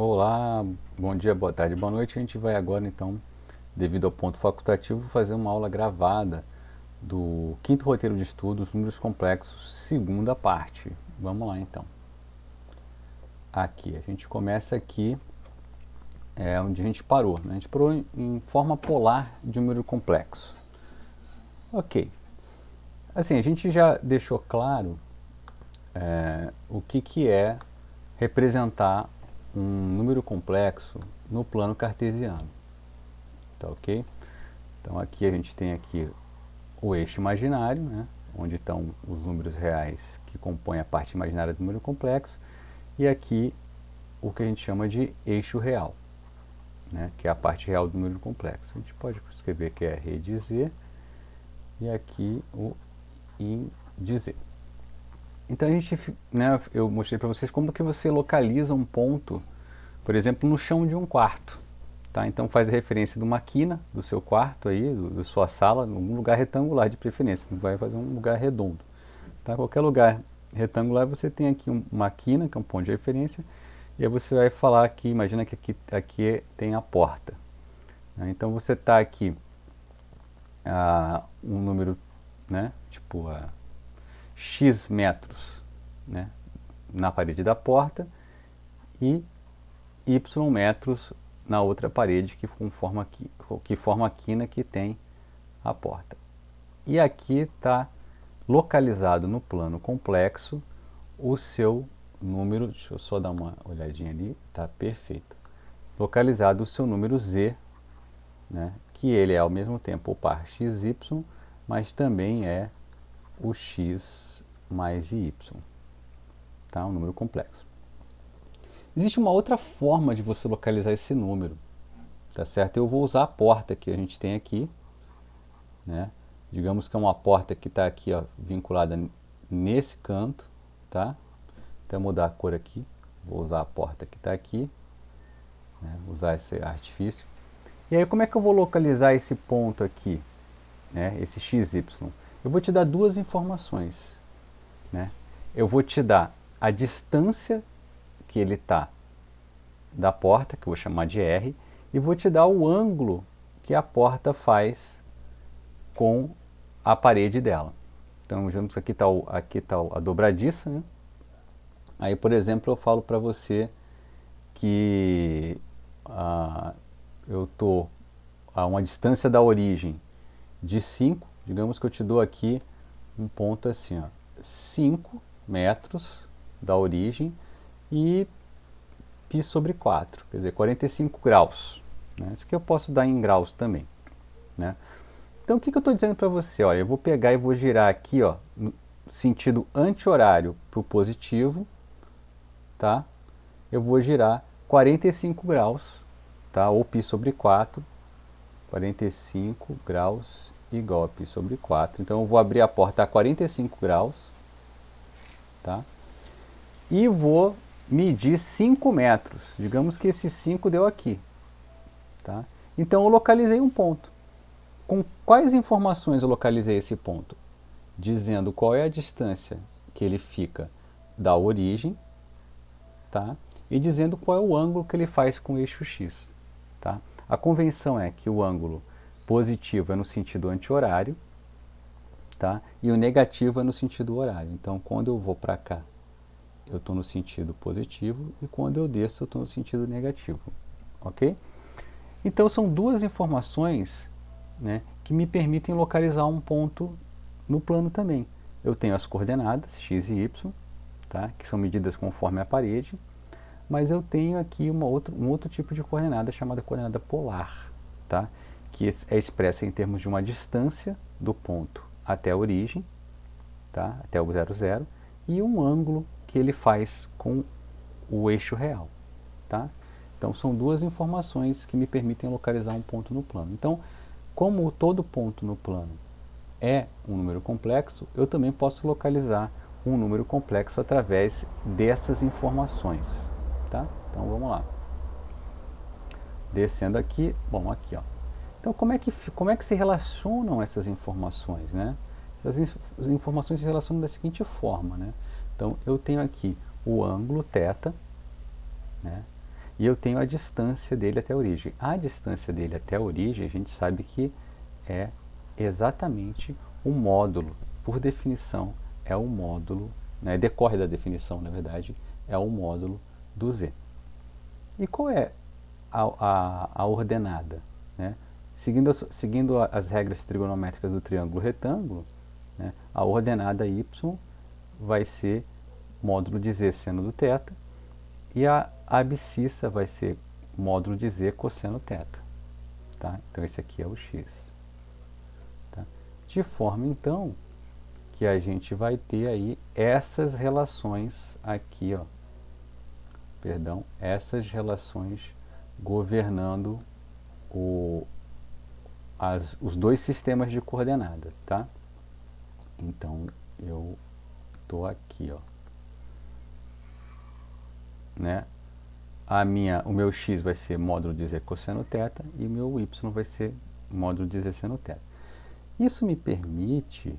Olá, bom dia, boa tarde, boa noite. A gente vai agora então, devido ao ponto facultativo, fazer uma aula gravada do quinto roteiro de estudos, números complexos, segunda parte. Vamos lá então. Aqui, a gente começa aqui onde a gente parou. Né? A gente parou em forma polar de um número complexo. Ok. Assim, a gente já deixou claro o que é representar um número complexo no plano cartesiano. Tá ok? Então aqui a gente tem aqui o eixo imaginário, né, onde estão os números reais que compõem a parte imaginária do número complexo, e aqui o que a gente chama de eixo real, né, que é a parte real do número complexo. A gente pode escrever que é rede Z e aqui o indiz. Então a gente, né, eu mostrei para vocês como que você localiza um ponto, por exemplo, no chão de um quarto. Tá? Então faz a referência de uma quina do seu quarto aí, da sua sala, num lugar retangular de preferência, não vai fazer um lugar redondo. Tá? Qualquer lugar retangular você tem aqui uma quina, que é um ponto de referência, e aí você vai falar que, imagina que aqui tem a porta. Né? Então você está aqui um número, né, tipo x metros, né, na parede da porta e y metros na outra parede que forma a quina que tem a porta. E aqui está localizado no plano complexo o seu número, deixa eu só dar uma olhadinha ali, está perfeito. Localizado o seu número z, né, que ele é ao mesmo tempo o par xy, mas também é o x mais y, tá? Um número complexo. Existe uma outra forma de você localizar esse número, tá certo? Eu vou usar a porta que a gente tem aqui, né? Digamos que é uma porta que está aqui, ó, vinculada nesse canto, tá? Até mudar a cor aqui, vou usar a porta que está aqui, né? Usar esse artifício. E aí como é que eu vou localizar esse ponto aqui, né? Esse XY? Eu vou te dar duas informações, né? Eu vou te dar a distância que ele está da porta, que eu vou chamar de R, e vou te dar o ângulo que a porta faz com a parede dela. Então, vejamos aqui está a dobradiça, né? Aí, por exemplo, eu falo para você que eu estou a uma distância da origem de 5, digamos que eu te dou aqui um ponto assim, ó, 5 metros da origem e π sobre 4, quer dizer, 45 graus. Né? Isso aqui eu posso dar em graus também. Né? Então o que eu estou dizendo para você? Olha, eu vou pegar e vou girar aqui, ó, no sentido anti-horário para o positivo, tá? Eu vou girar 45 graus, tá? Ou π sobre 4, 45 graus igual a π sobre 4. Então eu vou abrir a porta a 45 graus, tá? E vou medir 5 metros. Digamos que esse 5 deu aqui, tá? Então eu localizei um ponto. Com quais informações eu localizei esse ponto? Dizendo qual é a distância que ele fica da origem, tá? E dizendo qual é o ângulo que ele faz com o eixo x. Tá? A convenção é que o ângulo positivo é no sentido anti-horário, tá? E o negativo é no sentido horário. Então, quando eu vou para cá, eu estou no sentido positivo, e quando eu desço, eu estou no sentido negativo. Ok? Então, são duas informações, né, que me permitem localizar um ponto no plano também. Eu tenho as coordenadas x e y, tá, que são medidas conforme a parede, mas eu tenho aqui um outro tipo de coordenada chamada coordenada polar, tá, que é expressa em termos de uma distância do ponto até a origem, tá, até o 0, 0, e um ângulo que ele faz com o eixo real. Tá? Então são duas informações que me permitem localizar um ponto no plano. Então, como todo ponto no plano é um número complexo, eu também posso localizar um número complexo através dessas informações. Tá? Então vamos lá. Descendo aqui, bom, aqui, ó. Então como é que se relacionam essas informações, né? Essas informações se relacionam da seguinte forma, né? Então eu tenho aqui o ângulo θ, né? e eu tenho a distância dele até a origem. A distância dele até a origem, a gente sabe que é exatamente o módulo, por definição, é o módulo, né, decorre da definição, na verdade, é o módulo do z. E qual é a ordenada? Né? Seguindo as regras trigonométricas do triângulo retângulo, né, a ordenada y vai ser módulo de z seno do θ, e a abscissa vai ser módulo de z cosseno θ. Tá? Então esse aqui é o x. Tá? De forma então que a gente vai ter aí essas relações aqui, ó. Perdão, essas relações governando os dois sistemas de coordenada, tá? Então eu tô aqui, ó, né? O meu x vai ser módulo de z cosseno θ e meu y vai ser módulo de z seno θ. Isso me permite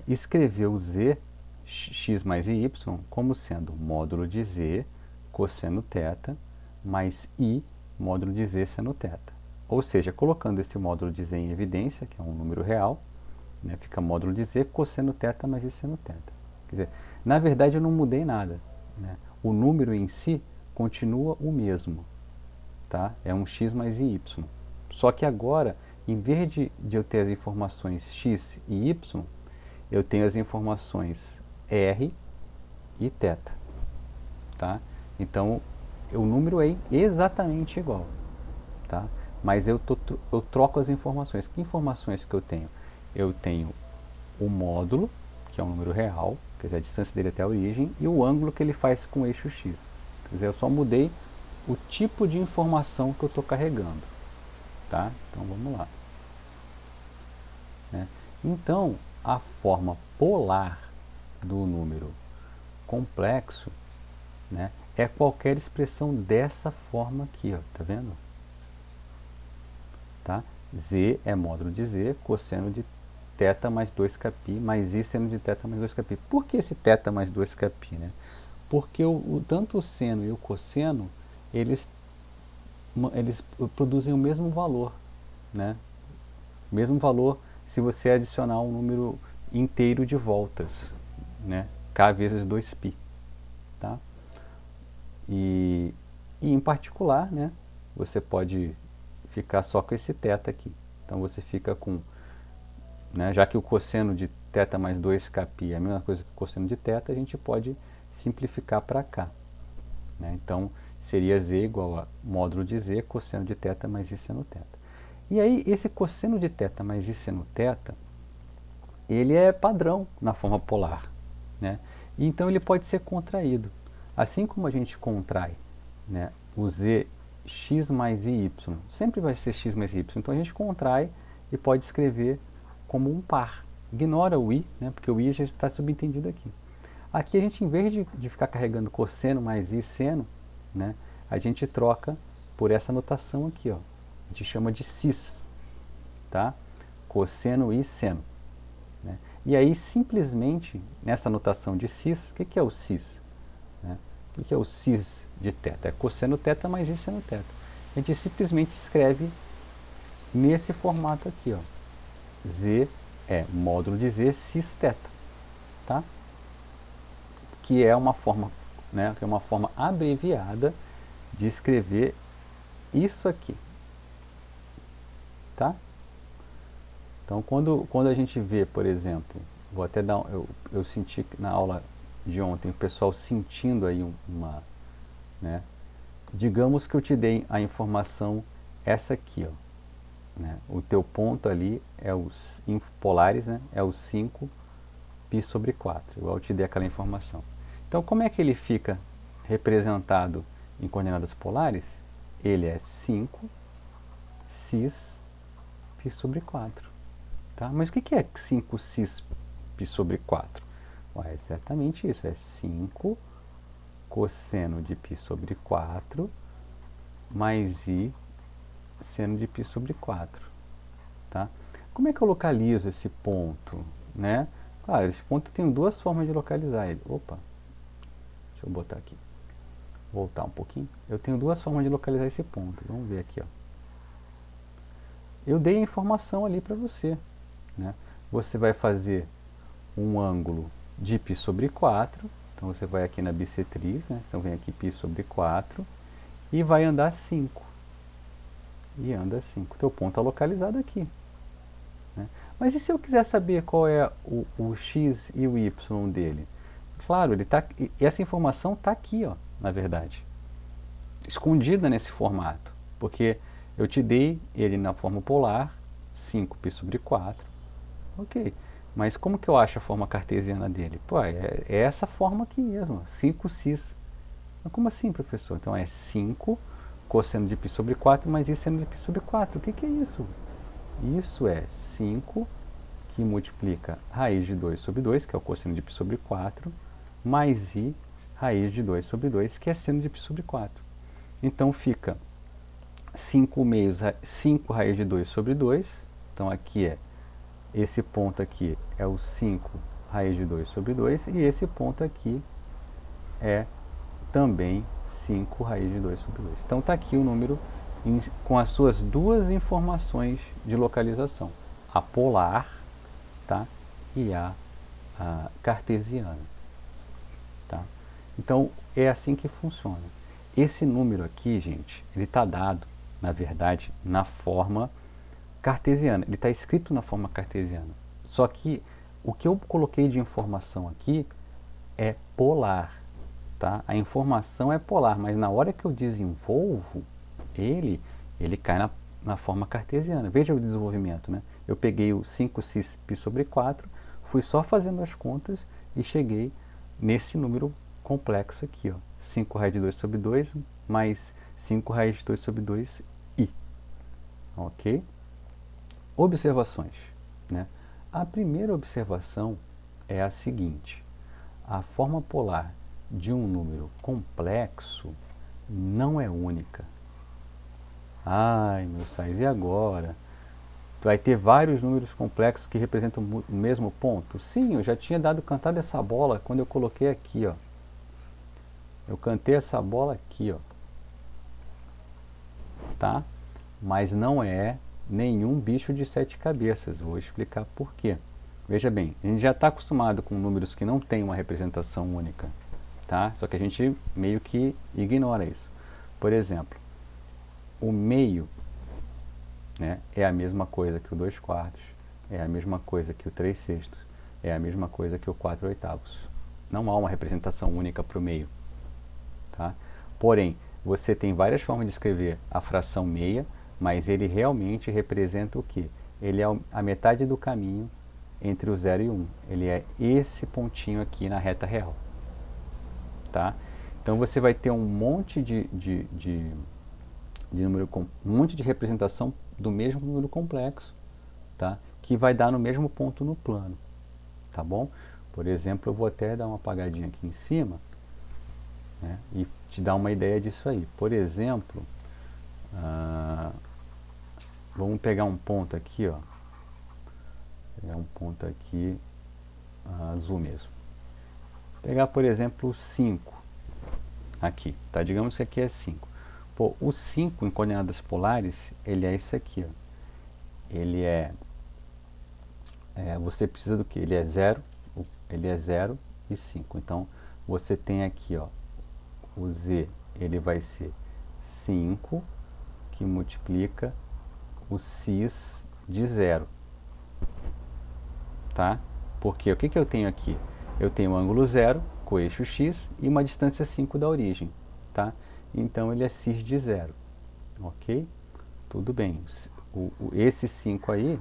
escrever o z, x mais y, como sendo módulo de z cosseno θ mais i módulo de z seno θ. Ou seja, colocando esse módulo de z em evidência, que é um número real, né, fica módulo de z cosseno θ mais i seno θ. Quer dizer, na verdade eu não mudei nada. Né? O número em si continua o mesmo. Tá? É um x mais y. Só que agora, em vez de eu ter as informações x e y, eu tenho as informações r e θ. Tá? Então, o número é exatamente igual. Tá? Mas eu troco as informações. Que informações que eu tenho? Eu tenho o módulo, que é um número real, quer dizer, a distância dele até a origem, e o ângulo que ele faz com o eixo x. Quer dizer, eu só mudei o tipo de informação que eu estou carregando. Tá? Então vamos lá. Né? Então, a forma polar do número complexo, né, é qualquer expressão dessa forma aqui, ó, tá vendo? Tá? Z é módulo de z, cosseno de θ mais 2κπ, mais i seno de θ mais 2κπ. Por que esse θ mais 2κπ? Né? Porque tanto o seno e o cosseno, eles produzem o mesmo valor. Né? O mesmo valor se você adicionar um número inteiro de voltas. Né? K vezes 2π. Tá? E em particular, né, você pode ficar só com esse θ aqui. Então você fica com, né, já que o cosseno de θ mais 2κπ é a mesma coisa que o cosseno de θ, a gente pode simplificar para cá. Né? Então seria z igual a módulo de z cosseno de θ mais i seno θ. E aí esse cosseno de θ mais i seno θ, ele é padrão na forma polar. Né? E então ele pode ser contraído. Assim como a gente contrai, né, o z x mais i y, sempre vai ser x mais y, então a gente contrai e pode escrever como um par. Ignora o i, né, porque o i já está subentendido aqui. Aqui a gente, em vez de ficar carregando cosseno mais i seno, né, a gente troca por essa notação aqui. Ó. A gente chama de cis. Tá? Cosseno i seno. Né? E aí, simplesmente, nessa notação de cis, o que é o cis? Né? O que é o cis de θ? É cosseno θ mais i seno θ. A gente simplesmente escreve nesse formato aqui. Ó. Z é módulo de z cis θ. Tá? Que é uma forma, né, que é uma forma abreviada de escrever isso aqui. Tá? Então, quando a gente vê, por exemplo, vou até dar, eu senti na aula de ontem o pessoal sentindo aí uma, né? Digamos que eu te dei a informação essa aqui, ó, né? O teu ponto ali é os polares, né? É o 5π sobre 4, igual eu te dei aquela informação. Então, como é que ele fica representado em coordenadas polares? Ele é 5 cis π sobre 4. Tá? Mas o que é 5 cis π sobre 4? É exatamente isso, é 5 cosseno de π sobre 4 mais i seno de π sobre 4. Tá? Como é que eu localizo esse ponto? Né? Claro, esse ponto tem duas formas de localizar ele. Opa, deixa eu botar aqui. voltar um pouquinho. Eu tenho duas formas de localizar esse ponto. Vamos ver aqui, ó. Eu dei a informação ali para você, né? Você vai fazer um ângulo de π sobre 4. Então você vai aqui na bissetriz, né? Então vem aqui π sobre 4 e vai andar 5. E anda 5. Teu ponto está localizado aqui, né? Mas e se eu quiser saber qual é o x e o y dele? Claro, essa informação está aqui, ó, na verdade, escondida nesse formato, porque eu te dei ele na forma polar, 5π sobre 4, ok, mas como que eu acho a forma cartesiana dele? Pô, é essa forma aqui mesmo, 5x. Mas como assim, professor? Então é 5 cosseno de π sobre 4 mais i seno de π sobre 4. O que é isso? Isso é 5 que multiplica raiz de 2 sobre 2, que é o cosseno de π sobre 4, mais i raiz de 2 sobre 2, que é seno de π sobre 4. Então fica 5 meios, 5 raiz de 2 sobre 2. Então aqui esse ponto aqui é o 5 raiz de 2 sobre 2, e esse ponto aqui é também 5 raiz de 2 sobre 2. Então está aqui o número com as suas duas informações de localização, a polar, tá? E a cartesiana. Tá? Então é assim que funciona. Esse número aqui, gente, ele está dado, na verdade, na forma cartesiana. Ele está escrito na forma cartesiana. Só que o que eu coloquei de informação aqui é polar. Tá? A informação é polar, mas na hora que eu desenvolvo ele cai na forma cartesiana. Veja o desenvolvimento, né? Eu peguei o 5π sobre 4, fui só fazendo as contas e cheguei nesse número complexo aqui, ó. 5 raiz de 2 sobre 2 mais 5 raiz de 2 sobre 2i. Ok? Observações, né? A primeira observação é a seguinte: a forma polar de um número complexo não é única. Ai, meu Sais, e agora? Vai ter vários números complexos que representam o mesmo ponto? Sim, eu já tinha cantado essa bola quando eu coloquei aqui, ó. Eu cantei essa bola aqui, ó. Tá? Mas não é nenhum bicho de 7 cabeças. Vou explicar por quê. Veja bem, a gente já está acostumado com números que não têm uma representação única. Tá? Só que a gente meio que ignora isso. Por exemplo, o meio, né, é a mesma coisa que o 2/4, é a mesma coisa que o 3/6, é a mesma coisa que o 4/8. Não há uma representação única para o meio. Tá? Porém, você tem várias formas de escrever a fração meia, mas ele realmente representa o quê? Ele é a metade do caminho entre o 0 e 1. Ele é esse pontinho aqui na reta real. Tá? Então você vai ter um monte de número, um monte de representação do mesmo número complexo, tá? Que vai dar no mesmo ponto no plano, tá bom? Por exemplo, eu vou até dar uma apagadinha aqui em cima, né, e te dar uma ideia disso aí. Por exemplo, vamos pegar um ponto aqui, ó. Pegar um ponto aqui azul mesmo. Pegar, por exemplo, o 5 aqui, tá? Digamos que aqui é 5. Pô, o 5 em coordenadas polares, ele é isso aqui, ó. Ele você precisa do que? Ele é 0 e 5. Então, você tem aqui, ó, o z, ele vai ser 5 que multiplica o cis de 0. Tá? Porque o que eu tenho aqui? Eu tenho um ângulo 0 com o eixo x e uma distância 5 da origem. Tá? Então ele é cis de 0. Ok? Tudo bem. Esse 5 aí,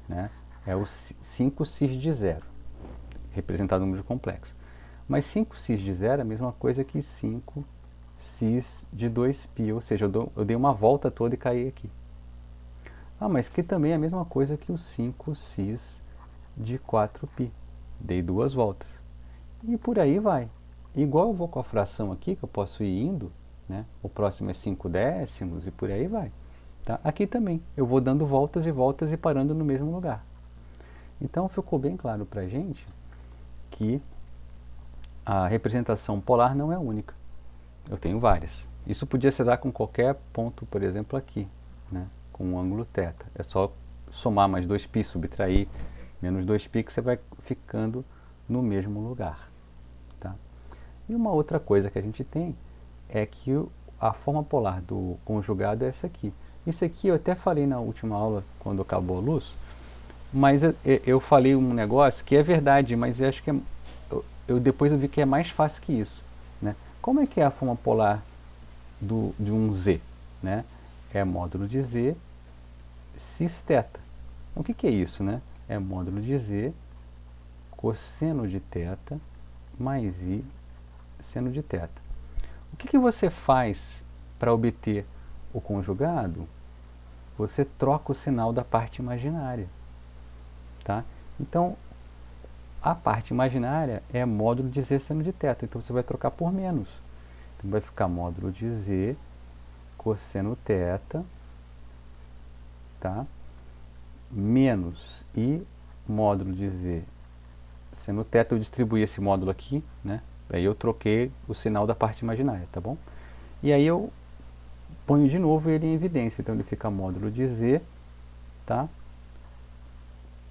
né, é o 5 cis de 0, representado no número complexo. Mas 5 cis de 0 é a mesma coisa que 5 cis de 2π, ou seja, eu dei uma volta toda e caí aqui. Ah, mas que também é a mesma coisa que o 5 cis de 4π. Dei duas voltas. E por aí vai. Igual eu vou com a fração aqui, que eu posso ir indo, né? O próximo é 5 décimos e por aí vai. Tá? Aqui também, eu vou dando voltas e voltas e parando no mesmo lugar. Então ficou bem claro para a gente que a representação polar não é única. Eu tenho várias. Isso podia se dar com qualquer ponto, por exemplo, aqui, né? Com um ângulo θ. É só somar mais 2π, subtrair menos 2π, que você vai ficando no mesmo lugar. Tá? E uma outra coisa que a gente tem é que a forma polar do conjugado é essa aqui. Isso aqui eu até falei na última aula, quando acabou a luz, mas eu falei um negócio que é verdade, mas eu acho que depois eu vi que é mais fácil que isso. Né? Como é que é a forma polar de um z? Né? É módulo de z cis θ. O que é isso? Né? É módulo de z cosseno de θ mais i seno de θ. O que você faz para obter o conjugado? Você troca o sinal da parte imaginária. Tá? Então, a parte imaginária é módulo de z seno de θ. Então, você vai trocar por menos. Então, vai ficar módulo de z cosseno θ, tá? Menos i módulo de z seno θ. Eu distribuí esse módulo aqui, né? Aí eu troquei o sinal da parte imaginária, tá bom? E aí eu ponho de novo ele em evidência. Então ele fica módulo de z, tá?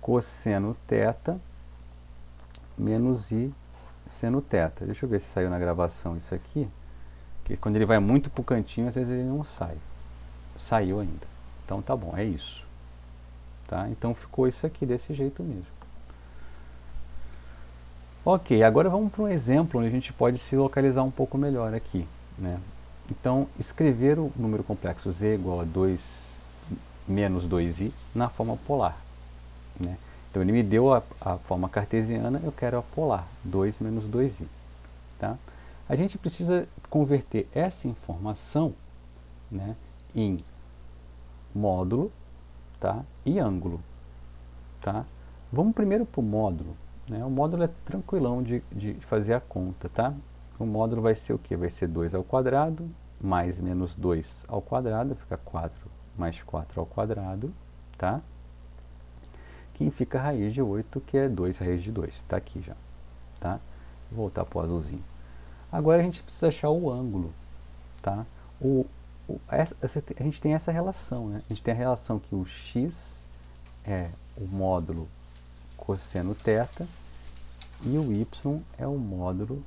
Cosseno θ menos i seno θ. Deixa eu ver se saiu na gravação isso aqui. Porque quando ele vai muito pro cantinho, às vezes ele não sai. Saiu ainda. Então tá bom, é isso. Tá? Então ficou isso aqui desse jeito mesmo. Ok, agora vamos para um exemplo onde a gente pode se localizar um pouco melhor aqui. Né? Então, escrever o número complexo z igual a 2 menos 2i na forma polar. Né? Então, ele me deu a forma cartesiana, eu quero a polar, 2 menos 2i. Tá? A gente precisa converter essa informação, né, em módulo, tá, e ângulo. Tá? Vamos primeiro para o módulo. Né? O módulo é tranquilão de fazer a conta. Tá? O módulo vai ser o quê? Vai ser 2 ao quadrado, mais menos 2 ao quadrado, fica 4 mais 4 ao quadrado, tá? Que fica a raiz de 8, que é 2 raiz de 2. Está aqui já. Tá? Vou voltar para o azulzinho. Agora a gente precisa achar o ângulo. Tá? A gente tem essa relação. Né? A gente tem a relação que o x é o módulo cosseno θ e o y é o módulo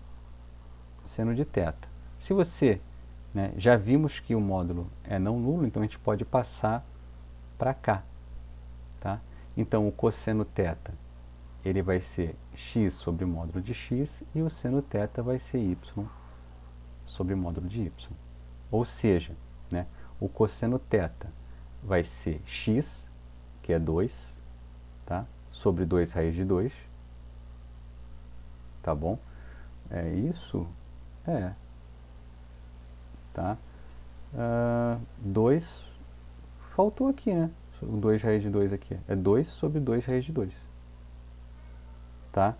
seno de θ. Se você, né, já vimos que o módulo é não nulo, então a gente pode passar para cá. Tá? Então o cosseno θ ele vai ser x sobre o módulo de x e o seno θ vai ser y sobre o módulo de y. Ou seja, né, o cosseno θ vai ser x, que é 2, tá? Sobre 2 raiz de 2. Tá bom? É isso? É. Tá? 2, faltou aqui, né? O 2 raiz de 2 aqui. É 2 sobre 2 raiz de 2. Tá?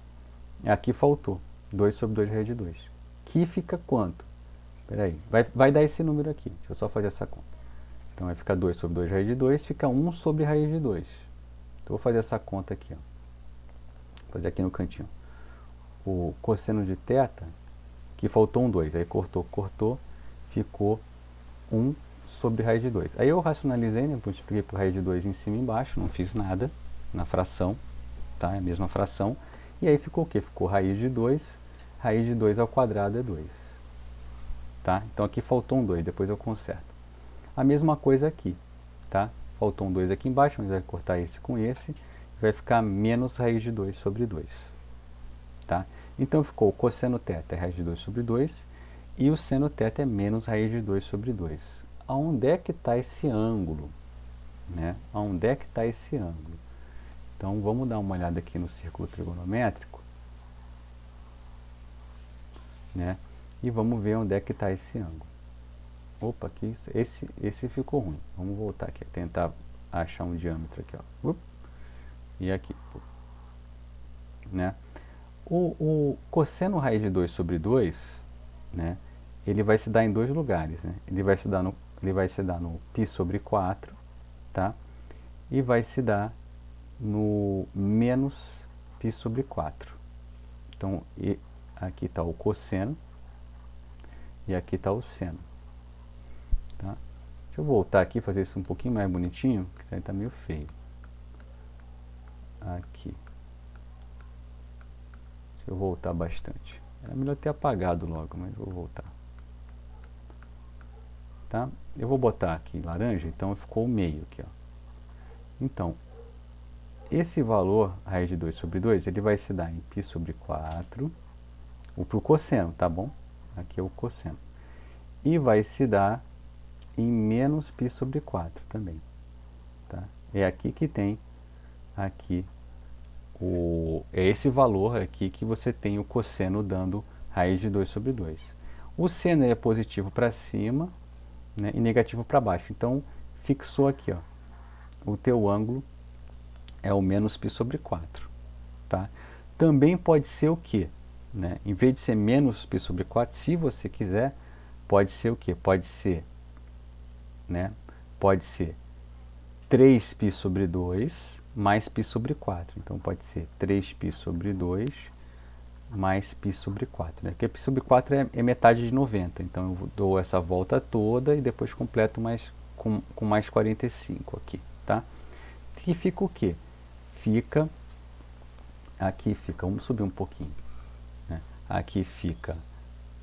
Aqui faltou. 2 sobre 2 raiz de 2. Que fica quanto? Espera aí. Vai dar esse número aqui. Deixa eu só fazer essa conta. Então vai ficar 2 sobre 2 raiz de 2. Fica 1 sobre raiz de 2. Então vou fazer essa conta aqui. Ó. Vou fazer aqui no cantinho. O cosseno de θ, que faltou um 2. Aí cortou. Ficou 1 sobre raiz de 2. Aí eu racionalizei, né? Multipliquei por raiz de 2 em cima e embaixo. Não fiz nada na fração. Tá? É a mesma fração. E aí ficou o quê? Ficou raiz de 2. Raiz de 2 ao quadrado é 2. Tá? Então aqui faltou um 2. Depois eu conserto. A mesma coisa aqui. Tá? Faltou um 2 aqui embaixo. Mas vai cortar esse com esse. Vai ficar menos raiz de 2 sobre 2. Tá? Então ficou o cosseno θ é raiz de 2 sobre 2 e o seno θ é menos raiz de 2 sobre 2. Aonde é que está esse ângulo? Né? Aonde é que está esse ângulo? Então vamos dar uma olhada aqui no círculo trigonométrico, né? E vamos ver onde é que está esse ângulo. Opa, aqui, esse ficou ruim. Vamos voltar aqui, tentar achar um diâmetro aqui. Ó. E aqui. Né? O cosseno raiz de 2 sobre 2, né, ele vai se dar em dois lugares. Né? Ele vai se dar no π sobre 4, tá? E vai se dar no menos π sobre 4. Então, aqui está o cosseno. e aqui está o seno. Tá? Deixa eu voltar aqui e fazer isso um pouquinho mais bonitinho, que está meio feio. Aqui. Deixa eu voltar bastante. É melhor ter apagado logo, mas vou voltar. Tá? Eu vou botar aqui laranja, então ficou o meio aqui, ó. Então, esse valor, raiz de 2 sobre 2, ele vai se dar em π sobre 4, pro cosseno, tá bom? Aqui é o cosseno. E vai se dar em menos π sobre 4 também. Tá? É aqui que tem, aqui, é esse valor aqui que você tem o cosseno dando raiz de 2 sobre 2. O seno é positivo para cima, né, e negativo para baixo. Então, fixou aqui, ó, o teu ângulo é o menos π sobre 4. Tá? Também pode ser o quê? Né? Em vez de ser menos π sobre 4, se você quiser, pode ser o quê? Pode ser, né? Pode ser 3π sobre 2 mais π sobre 4. Então, pode ser 3π sobre 2 mais π sobre 4. Né? Porque π sobre 4 é metade de 90. Então, eu dou essa volta toda e depois completo com mais 45 aqui. Tá? E fica o quê? Aqui fica, vamos subir um pouquinho. Né? Aqui fica,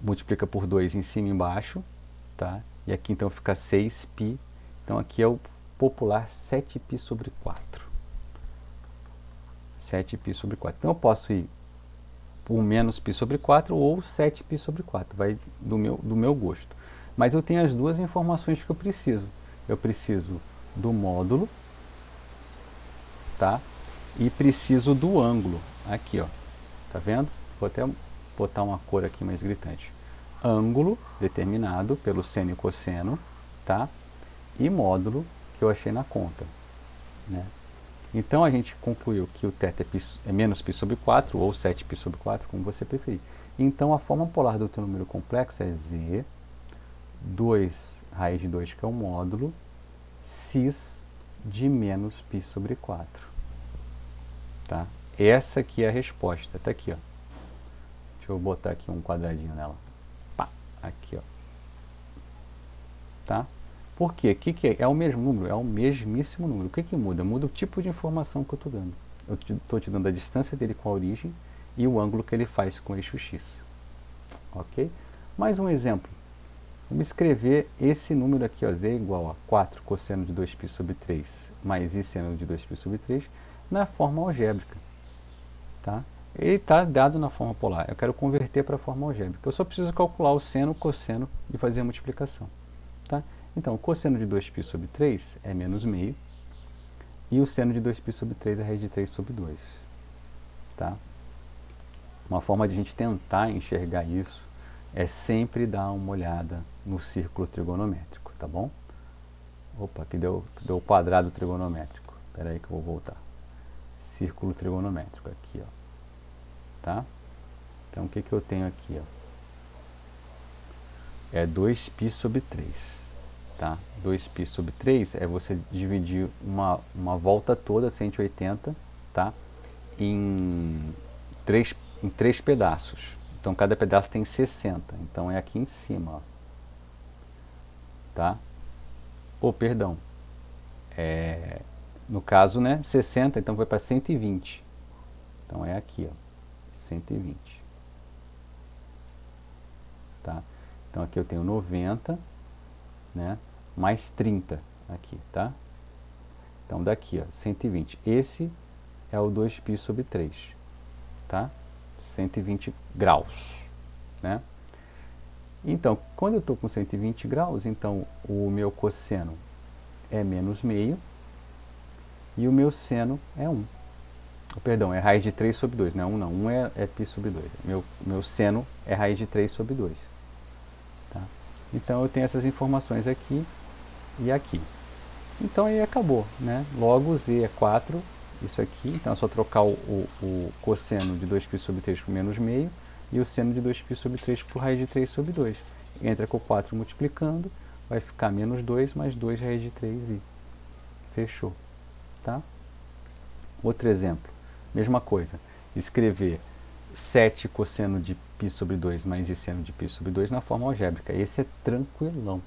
multiplica por 2 em cima e embaixo. Tá? E aqui então fica 6π. Então, aqui é o popular 7π sobre 4. 7π sobre 4. Então, eu posso ir por menos π sobre 4 ou 7π sobre 4. Vai do meu gosto. Mas eu tenho as duas informações que eu preciso. Eu preciso do módulo, tá? E preciso do ângulo. Aqui, ó. Tá vendo? Vou até botar uma cor aqui mais gritante. Ângulo determinado pelo seno e cosseno, tá? E módulo que eu achei na conta, né? Então, a gente concluiu que o θ é menos π sobre 4, ou 7π sobre 4, como você preferir. Então, a forma polar do teu número complexo é z, 2 raiz de 2, que é o módulo, cis de menos π sobre 4. Tá? Essa aqui é a resposta. Está aqui, ó. Deixa eu botar aqui um quadradinho nela. Pá, aqui, ó. Tá? Por quê? O que é? É o mesmo número? É o mesmíssimo número. O que muda? Muda o tipo de informação que eu estou dando. Eu estou te dando a distância dele com a origem e o ângulo que ele faz com o eixo x. Ok? Mais um exemplo. Vamos escrever esse número aqui, ó, z igual a 4 cosseno de 2π sobre 3 mais i seno de 2π sobre 3 na forma algébrica. Tá? Ele está dado na forma polar. Eu quero converter para a forma algébrica. Eu só preciso calcular o seno, o cosseno e fazer a multiplicação. Tá? Então, o cosseno de 2π sobre 3 é menos meio. E o seno de 2π sobre 3 é raiz de 3 sobre 2. Tá? Uma forma de a gente tentar enxergar isso é sempre dar uma olhada no círculo trigonométrico, tá bom? Opa, aqui deu o quadrado trigonométrico. Espera aí que eu vou voltar. Círculo trigonométrico, aqui, ó. Tá? Então, o que eu tenho aqui, ó? É 2π sobre 3. Tá? 2π sobre 3 é você dividir uma volta toda, 180, tá? em três pedaços. Então, cada pedaço tem 60. Então, é aqui em cima. Ó. Tá? Perdão. No caso, né, 60, então vai para 120. Então, é aqui, ó, 120. Tá? Então, aqui eu tenho 90, né, mais 30 aqui, tá? Então, daqui, ó, 120. Esse é o 2π sobre 3, tá? 120 graus, né? Então, quando eu estou com 120 graus, então o meu cosseno é menos meio e o meu seno é 1. Perdão, é raiz de 3 sobre 2, não é 1 não, 1 é π sobre 2. Meu seno é raiz de 3 sobre 2. Tá? Então, eu tenho essas informações aqui e aqui. Então, aí acabou, né? Logo, z é 4, isso aqui. Então, é só trocar o cosseno de 2π sobre 3 por menos meio e o seno de 2π sobre 3 por raiz de 3 sobre 2. Entra com o 4 multiplicando, vai ficar menos 2 mais 2 raiz de 3i. Fechou. Tá? Outro exemplo. Mesma coisa. Escrever 7 cosseno de π sobre 2 mais i seno de π sobre 2 na forma algébrica. Esse é tranquilão,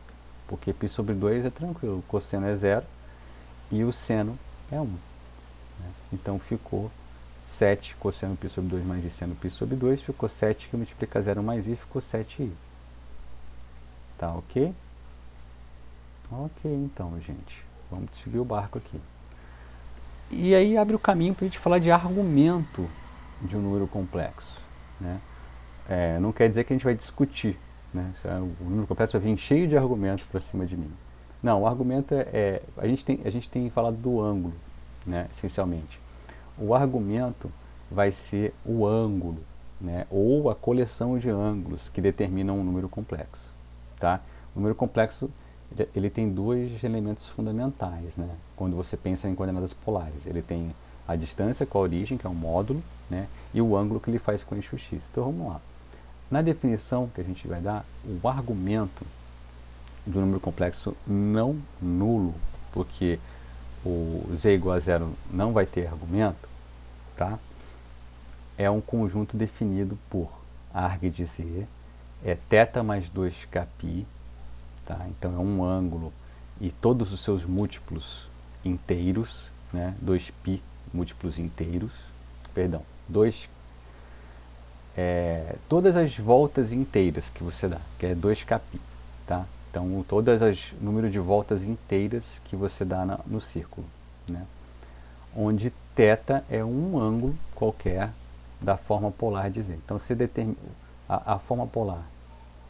porque π sobre 2 é tranquilo, o cosseno é 0 e o seno é 1. Né? Então ficou 7 cosseno π sobre 2 mais i seno π sobre 2, ficou 7 que multiplica 0 mais i, ficou 7i. Tá ok? Ok, então, gente. Vamos seguir o barco aqui. E aí abre o caminho para a gente falar de argumento de um número complexo. Né? Não quer dizer que a gente vai discutir. Né? O número complexo vai vir cheio de argumentos para cima de mim. Não, o argumento a gente tem falado do ângulo, né, essencialmente. O argumento vai ser o ângulo, né, ou a coleção de ângulos que determinam um número complexo. Tá? O número complexo ele tem dois elementos fundamentais, né, quando você pensa em coordenadas polares. Ele tem a distância com a origem, que é um módulo, né, e o ângulo que ele faz com o eixo x. Então vamos lá. Na definição que a gente vai dar, o argumento de um número complexo não nulo, porque o z igual a zero não vai ter argumento, tá? É um conjunto definido por arg de z, é θ mais 2kπ, tá? Então é um ângulo e todos os seus múltiplos inteiros, né? 2π múltiplos inteiros, perdão, todas as voltas inteiras que você dá, que é 2kπ, tá? Então, todas as números de voltas inteiras que você dá no círculo, né? Onde θ é um ângulo qualquer da forma polar de z. Então, você determina, a forma polar,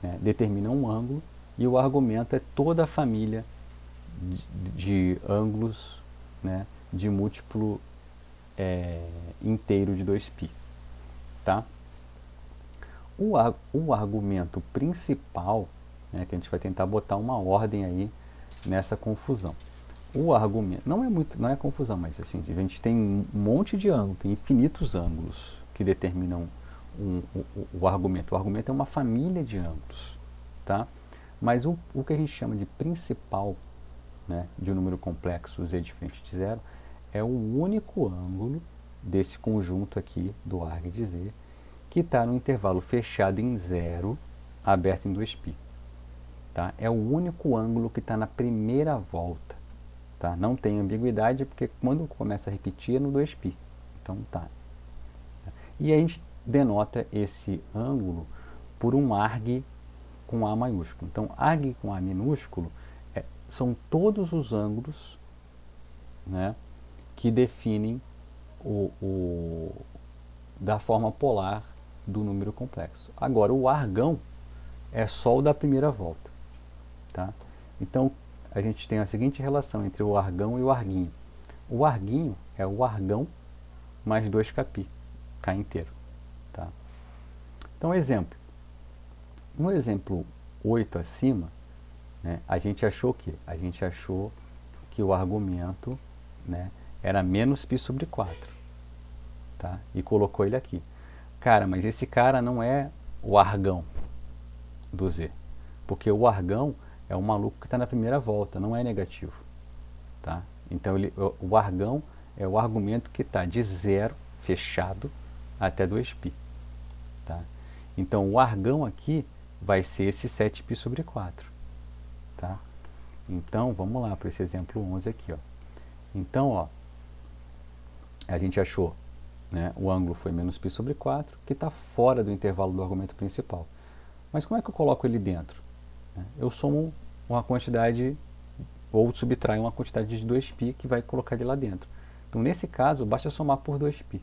né, determina um ângulo e o argumento é toda a família de ângulos, né, de múltiplo inteiro de 2π. Tá? O argumento principal, né, que a gente vai tentar botar uma ordem aí nessa confusão. O argumento não é confusão, mas assim, a gente tem um monte de ângulos, tem infinitos ângulos que determinam o argumento. O argumento é uma família de ângulos, tá? Mas o que a gente chama de principal, né, de um número complexo z diferente de zero é o único ângulo desse conjunto aqui do arg de z que está no intervalo fechado em zero, aberto em 2π. Tá? É o único ângulo que está na primeira volta. Tá? Não tem ambiguidade, porque quando começa a repetir é no 2π. Então tá. E a gente denota esse ângulo por um arg com A maiúsculo. Então, arg com A minúsculo são todos os ângulos, né, que definem da forma polar do número complexo. Agora, o argão é só o da primeira volta. Tá? Então, a gente tem a seguinte relação entre o argão e o arguinho. O arguinho é o argão mais 2kπ, k inteiro. Tá? Então, exemplo. No exemplo 8 acima, né, a gente achou que? A gente achou que o argumento, né, era menos π sobre 4. Tá? E colocou ele aqui. Cara, mas esse cara não é o argão do z. Porque o argão é o maluco que está na primeira volta, não é negativo. Tá? Então, o argão é o argumento que está de zero, fechado, até 2π. Tá? Então, o argão aqui vai ser esse 7π sobre 4. Tá? Então, vamos lá para esse exemplo 11 aqui. Ó. Então, ó, a gente achou, né, o ângulo foi menos π sobre 4, que está fora do intervalo do argumento principal. Mas como é que eu coloco ele dentro? Eu somo uma quantidade, ou subtraio uma quantidade de 2π que vai colocar ele lá dentro. Então, nesse caso, basta somar por 2π,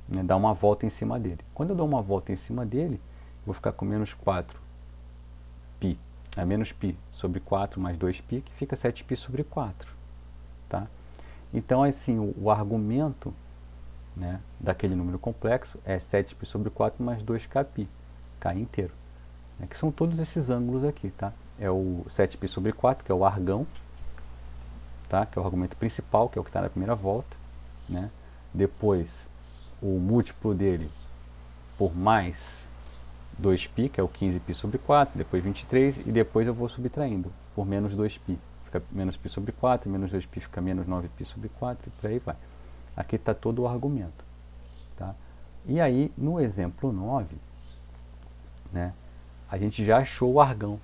né, dar uma volta em cima dele. Quando eu dou uma volta em cima dele, vou ficar com menos 4π. É menos π sobre 4 mais 2π, que fica 7π sobre 4. Tá? Então, assim, o argumento, né, daquele número complexo é 7π sobre 4 mais 2kπ, k inteiro. Né, que são todos esses ângulos aqui, tá? É o 7π sobre 4, que é o argão, tá? Que é o argumento principal, que é o que está na primeira volta. Né? Depois, o múltiplo dele por mais 2π, que é o 15π sobre 4, depois 23, e depois eu vou subtraindo por menos 2π. Fica menos π sobre 4, menos 2π fica menos 9π sobre 4, e por aí vai. Aqui está todo o argumento. Tá? E aí, no exemplo 9, né, a gente já achou o argão.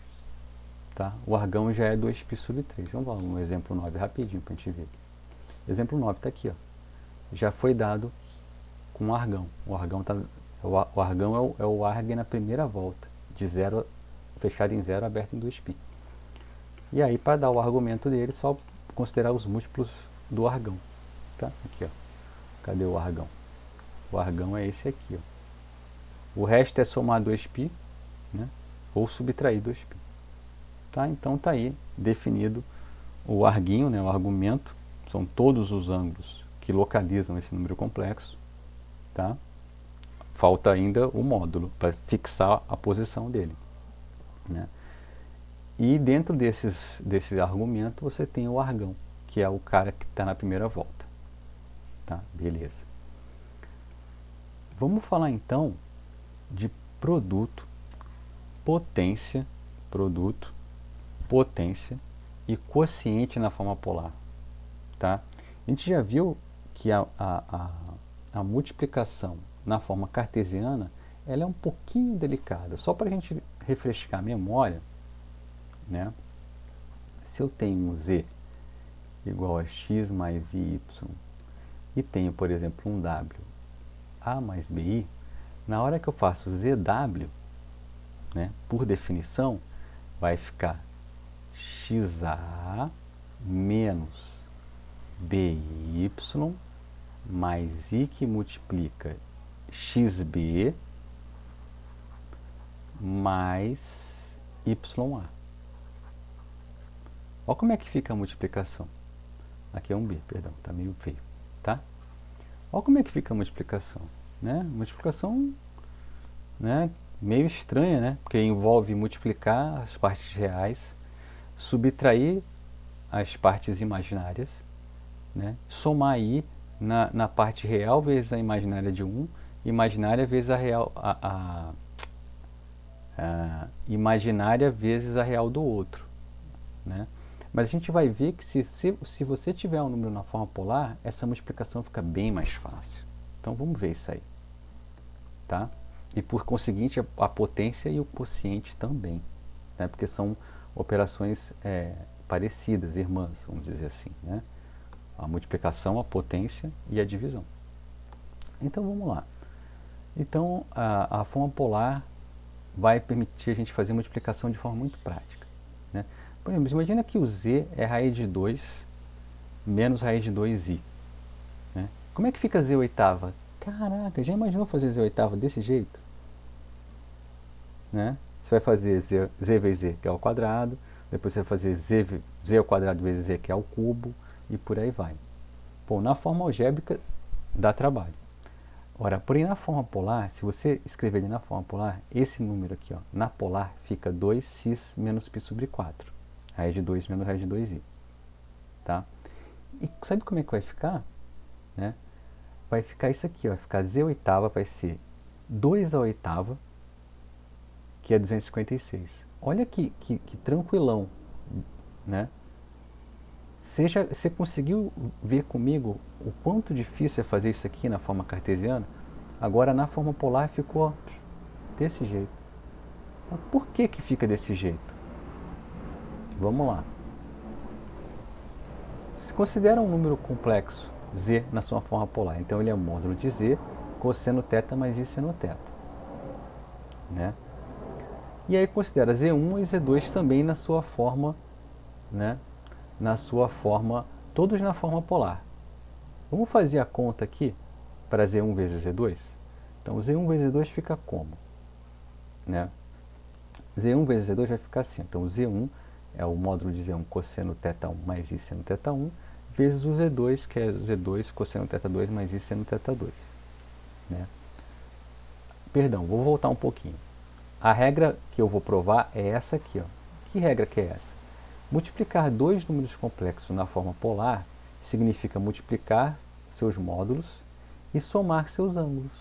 Tá? O argão já é 2π sobre 3. Vamos lá no exemplo 9 rapidinho para a gente ver. Exemplo 9 está aqui. Ó. Já foi dado com argão. O argão, o argão é o arg na primeira volta. De 0, fechado em 0, aberto em 2π. E aí, para dar o argumento dele, só considerar os múltiplos do argão. Tá? Aqui, ó. Cadê o argão? O argão é esse aqui. Ó. O resto é somar 2π, né? Ou subtrair 2π. Tá? Então está aí definido o arguinho, né? O argumento. São todos os ângulos que localizam esse número complexo. Tá? Falta ainda o módulo para fixar a posição dele. Né? E dentro desse argumento você tem o argão, que é o cara que está na primeira volta. Tá? Beleza. Vamos falar então de produto, potência e quociente na forma polar. Tá? A gente já viu que a multiplicação na forma cartesiana ela é um pouquinho delicada. Só para a gente refrescar a memória, né? Se eu tenho um z igual a x mais y e tenho, por exemplo, um w a mais bi, na hora que eu faço zw, né, por definição, vai ficar xa menos by mais i que multiplica xb mais ya. Olha como é que fica a multiplicação. Aqui é um b, perdão, está meio feio, tá? Olha como é que fica a multiplicação, né? Multiplicação, né, meio estranha, né? Porque envolve multiplicar as partes reais, subtrair as partes imaginárias, né? Somar i na parte real vezes a imaginária de um, imaginária vezes a real, imaginária vezes a real do outro, né? Mas a gente vai ver que se você tiver um número na forma polar, essa multiplicação fica bem mais fácil. Então vamos ver isso aí. Tá? E por conseguinte a potência e o quociente também. Né? Porque são operações parecidas, irmãs, vamos dizer assim. Né? A multiplicação, a potência e a divisão. Então vamos lá. Então a forma polar vai permitir a gente fazer multiplicação de forma muito prática. Né? Por exemplo, imagina que o z é raiz de 2 menos raiz de 2i. Né? Como é que fica z oitava? Caraca, já imaginou fazer z oitava desse jeito? Né? Você vai fazer z vezes z, que é ao quadrado, depois você vai fazer z ao quadrado vezes z, que é ao cubo, e por aí vai. Bom, na forma algébrica dá trabalho. Ora, porém na forma polar, se você escrever ele na forma polar, esse número aqui, ó, na polar, fica 2x menos π sobre 4. Raiz de 2 menos raiz de 2i. Tá? E sabe como é que vai ficar? Né? Vai ficar isso aqui, ó, vai ficar z oitava, vai ser 2 a oitava, que é 256. Olha que tranquilão. Né? Você conseguiu ver comigo o quanto difícil é fazer isso aqui na forma cartesiana? Agora na forma polar ficou desse jeito. Mas por que fica desse jeito? Vamos lá. Se considera um número complexo, z na sua forma polar, então ele é módulo de z, cosseno θ mais i seno θ. Né? E aí considera z1 e z2 também na sua forma, né? Na sua forma, todos na forma polar. Vamos fazer a conta aqui para z1 vezes z2? Então z1 vezes z2 fica como? Né? z1 vezes z2 vai ficar assim. Então z1 é o módulo de z1 cosseno θ1 mais i seno θ1 vezes o z2, que é z2 cosseno θ2 mais i seno θ2. Né? Perdão, vou voltar um pouquinho. A regra que eu vou provar é essa aqui. Ó. Que regra que é essa? Multiplicar dois números complexos na forma polar significa multiplicar seus módulos e somar seus ângulos.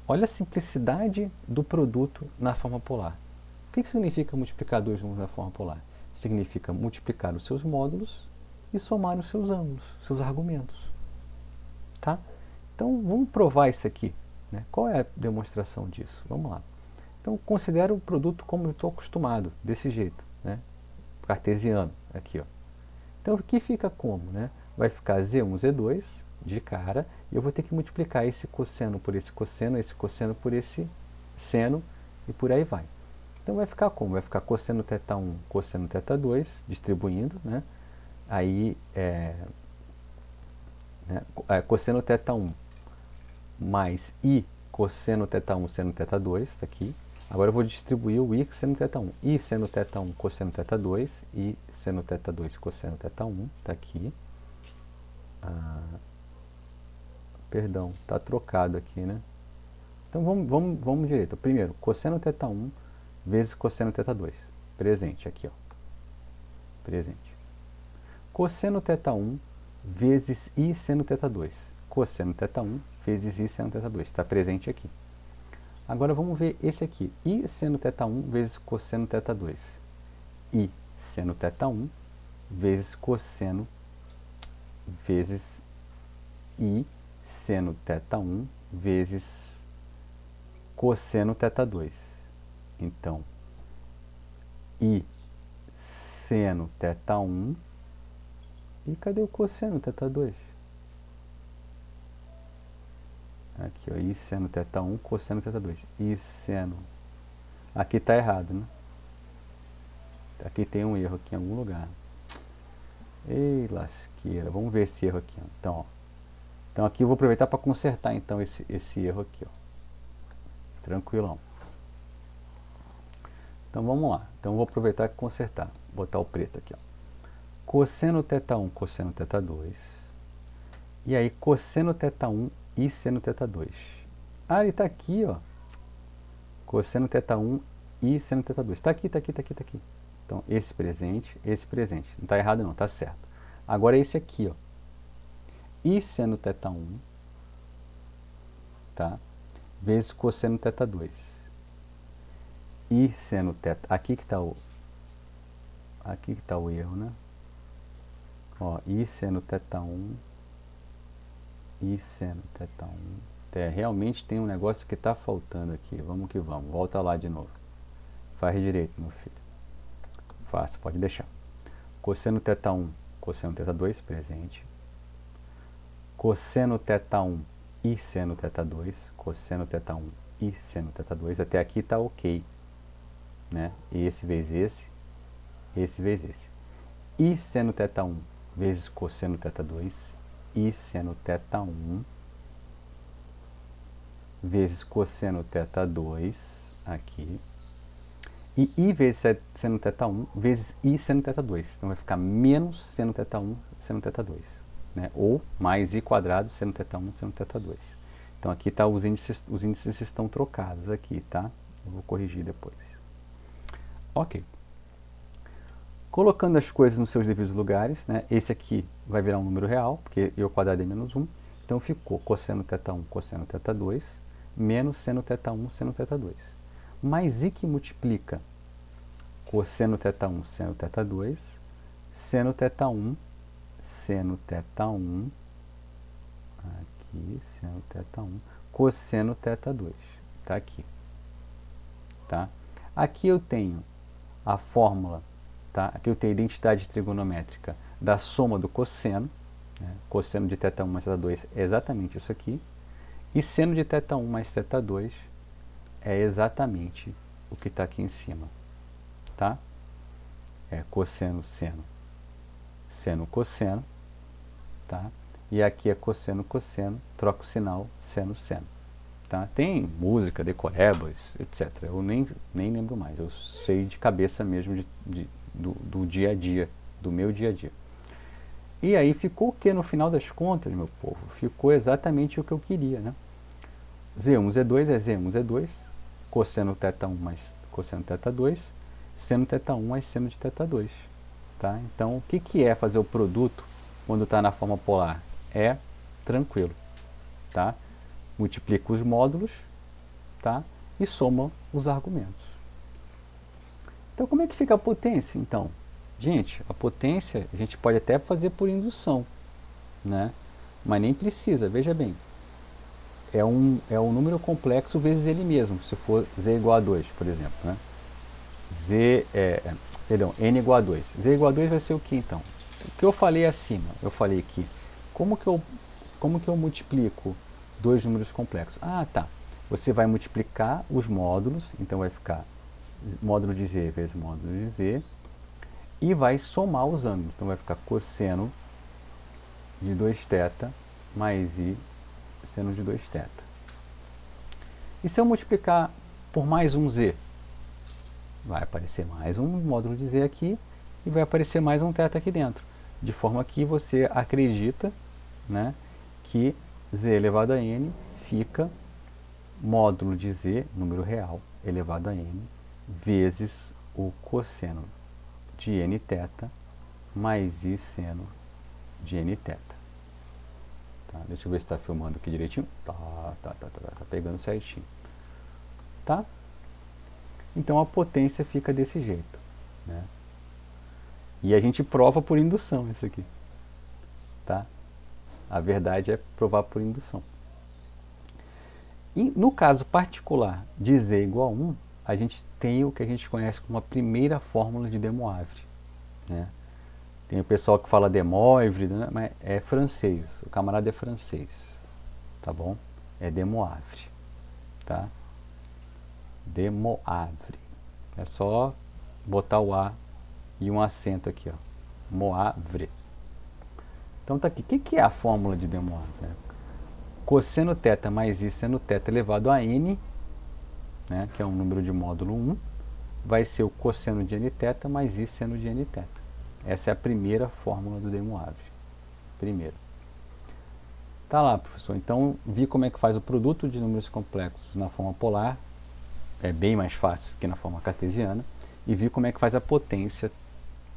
Olha a simplicidade do produto na forma polar. O que significa multiplicar dois números na forma polar? Significa multiplicar os seus módulos e somar os seus ângulos, seus argumentos. Tá? Então, vamos provar isso aqui, né? Qual é a demonstração disso? Vamos lá. Então, considero o produto como eu estou acostumado, desse jeito, né? Cartesiano, aqui, ó. Então, aqui fica como, né? Vai ficar Z1, Z2, de cara, e eu vou ter que multiplicar esse cosseno por esse cosseno por esse seno, e por aí vai. Então, vai ficar como? Vai ficar cosseno θ1, cosseno θ2, distribuindo, né? Aí, cosseno θ1 mais I cosseno θ1 seno θ2, está aqui. Agora eu vou distribuir o I seno θ1. I seno θ1 cosseno θ2, I seno θ2 cosseno θ1, está aqui. Perdão, está trocado aqui, né? Então vamos direito. Primeiro, cosseno θ1 vezes cosseno θ2. Presente aqui, ó. Presente. Cosseno θ1 vezes I seno θ2. Cosseno θ1 vezes I seno θ2. Está presente aqui. Agora vamos ver esse aqui. I seno θ1 vezes cosseno θ2. I seno θ1 vezes cosseno vezes I seno θ1 vezes cosseno θ2. Então, I seno θ1. E cadê o cosseno θ2? Aqui, ó, I seno θ1, cosseno θ2. I seno. Aqui está errado, né? Aqui tem um erro aqui em algum lugar. Ei, lasqueira. Vamos ver esse erro aqui, ó. Então aqui eu vou aproveitar para consertar então esse erro aqui, ó. Tranquilão. Então vamos lá. Então eu vou aproveitar e consertar. Botar o preto aqui, ó. Cosseno θ1, cosseno θ2. E aí cosseno θ1 e seno θ2. Ah, ele está aqui, ó. Cosseno θ1 e seno θ2. Está aqui, está aqui, está aqui, está aqui. Então, esse presente. Não está errado não, está certo. Agora esse aqui, ó. I seno θ1, tá? Vezes cosseno θ2. I seno θ... Aqui que está o erro, né? Ó, I seno θ1, I seno θ1. Realmente tem um negócio que está faltando aqui. Vamos que vamos. Volta lá de novo. Faz direito, meu filho. Faça, pode deixar. Cosseno θ1, cosseno θ2, presente. Cosseno θ1 e seno θ2. Cosseno θ1 e seno θ2. Até aqui está ok, né? Esse vezes esse. Esse vezes esse. I seno θ1 vezes cosseno θ2. I seno θ1 vezes cosseno θ2, aqui. E I vezes seno θ1 vezes I seno θ2. Então vai ficar menos seno θ1, seno θ2. Né? Ou mais I quadrado, seno θ1, seno θ2. Então aqui tá, os índices estão trocados aqui, tá? Eu vou corrigir depois. Ok. Colocando as coisas nos seus devidos lugares, né? Esse aqui vai virar um número real, porque I ao quadrado é menos 1. Então ficou cosseno θ1, cosseno θ2, menos seno θ1, seno θ2. Mais I que multiplica cosseno θ1, seno θ2, seno θ1, seno θ1, aqui, seno θ1, cosseno θ2. Está aqui. Tá? Aqui eu tenho a fórmula, tá? Aqui eu tenho a identidade trigonométrica da soma do cosseno. Né? Cosseno de θ1 mais θ2 é exatamente isso aqui. E seno de θ1 mais θ2 é exatamente o que está aqui em cima. Tá? É cosseno, seno, seno, cosseno. Tá? E aqui é cosseno, cosseno, troca o sinal, seno, seno. Tá? Tem música, decorebas, etc. Eu nem lembro mais. Eu sei de cabeça mesmo do dia a dia, do meu dia a dia. E aí ficou o que no final das contas, meu povo? Ficou exatamente o que eu queria, né? Z1, Z2 é Z1, Z2, cosseno θ1 mais cosseno θ2, seno θ1 mais seno de θ2. Tá? Então, o que é fazer o produto quando está na forma polar? É tranquilo. Tá? Multiplica os módulos, tá? E soma os argumentos. Então, como é que fica a potência, então? Gente, a potência a gente pode até fazer por indução, né? Mas nem precisa, veja bem. é um número complexo vezes ele mesmo, se for z igual a 2, por exemplo, né? N igual a 2. Z igual a 2 vai ser o que então? O que eu falei acima, eu falei que como que eu multiplico dois números complexos? Ah, tá. Você vai multiplicar os módulos, então vai ficar módulo de z vezes módulo de z, e vai somar os ângulos. Então vai ficar cosseno de 2θ mais i seno de 2θ. E se eu multiplicar por mais um z? Vai aparecer mais um módulo de z aqui e vai aparecer mais um θ aqui dentro. De forma que você acredita, né, que z elevado a n fica módulo de z, número real, elevado a n, vezes o cosseno de nθ mais i seno de nθ. Tá, deixa eu ver se está filmando aqui direitinho. Tá pegando certinho. Tá? Então a potência fica desse jeito, né? E a gente prova por indução isso aqui, tá? A verdade é provar por indução. E no caso particular de z igual a 1, a gente tem o que a gente conhece como a primeira fórmula de De Moivre, né? Tem o pessoal que fala De Moivre, né? Mas é francês, o camarada é francês, tá bom? É De Moivre, tá? De Moivre. É só botar o A e um acento aqui, ó. Moivre. Então tá aqui. O que é a fórmula de De Moivre? Cosseno θ mais i seno θ elevado a n, né, que é um número de módulo 1, vai ser o cosseno de nθ mais i seno de nθ. Essa é a primeira fórmula do De Moivre. Primeiro. Tá lá, professor. Então, vi como é que faz o produto de números complexos na forma polar. É bem mais fácil que na forma cartesiana. E vi como é que faz a potência,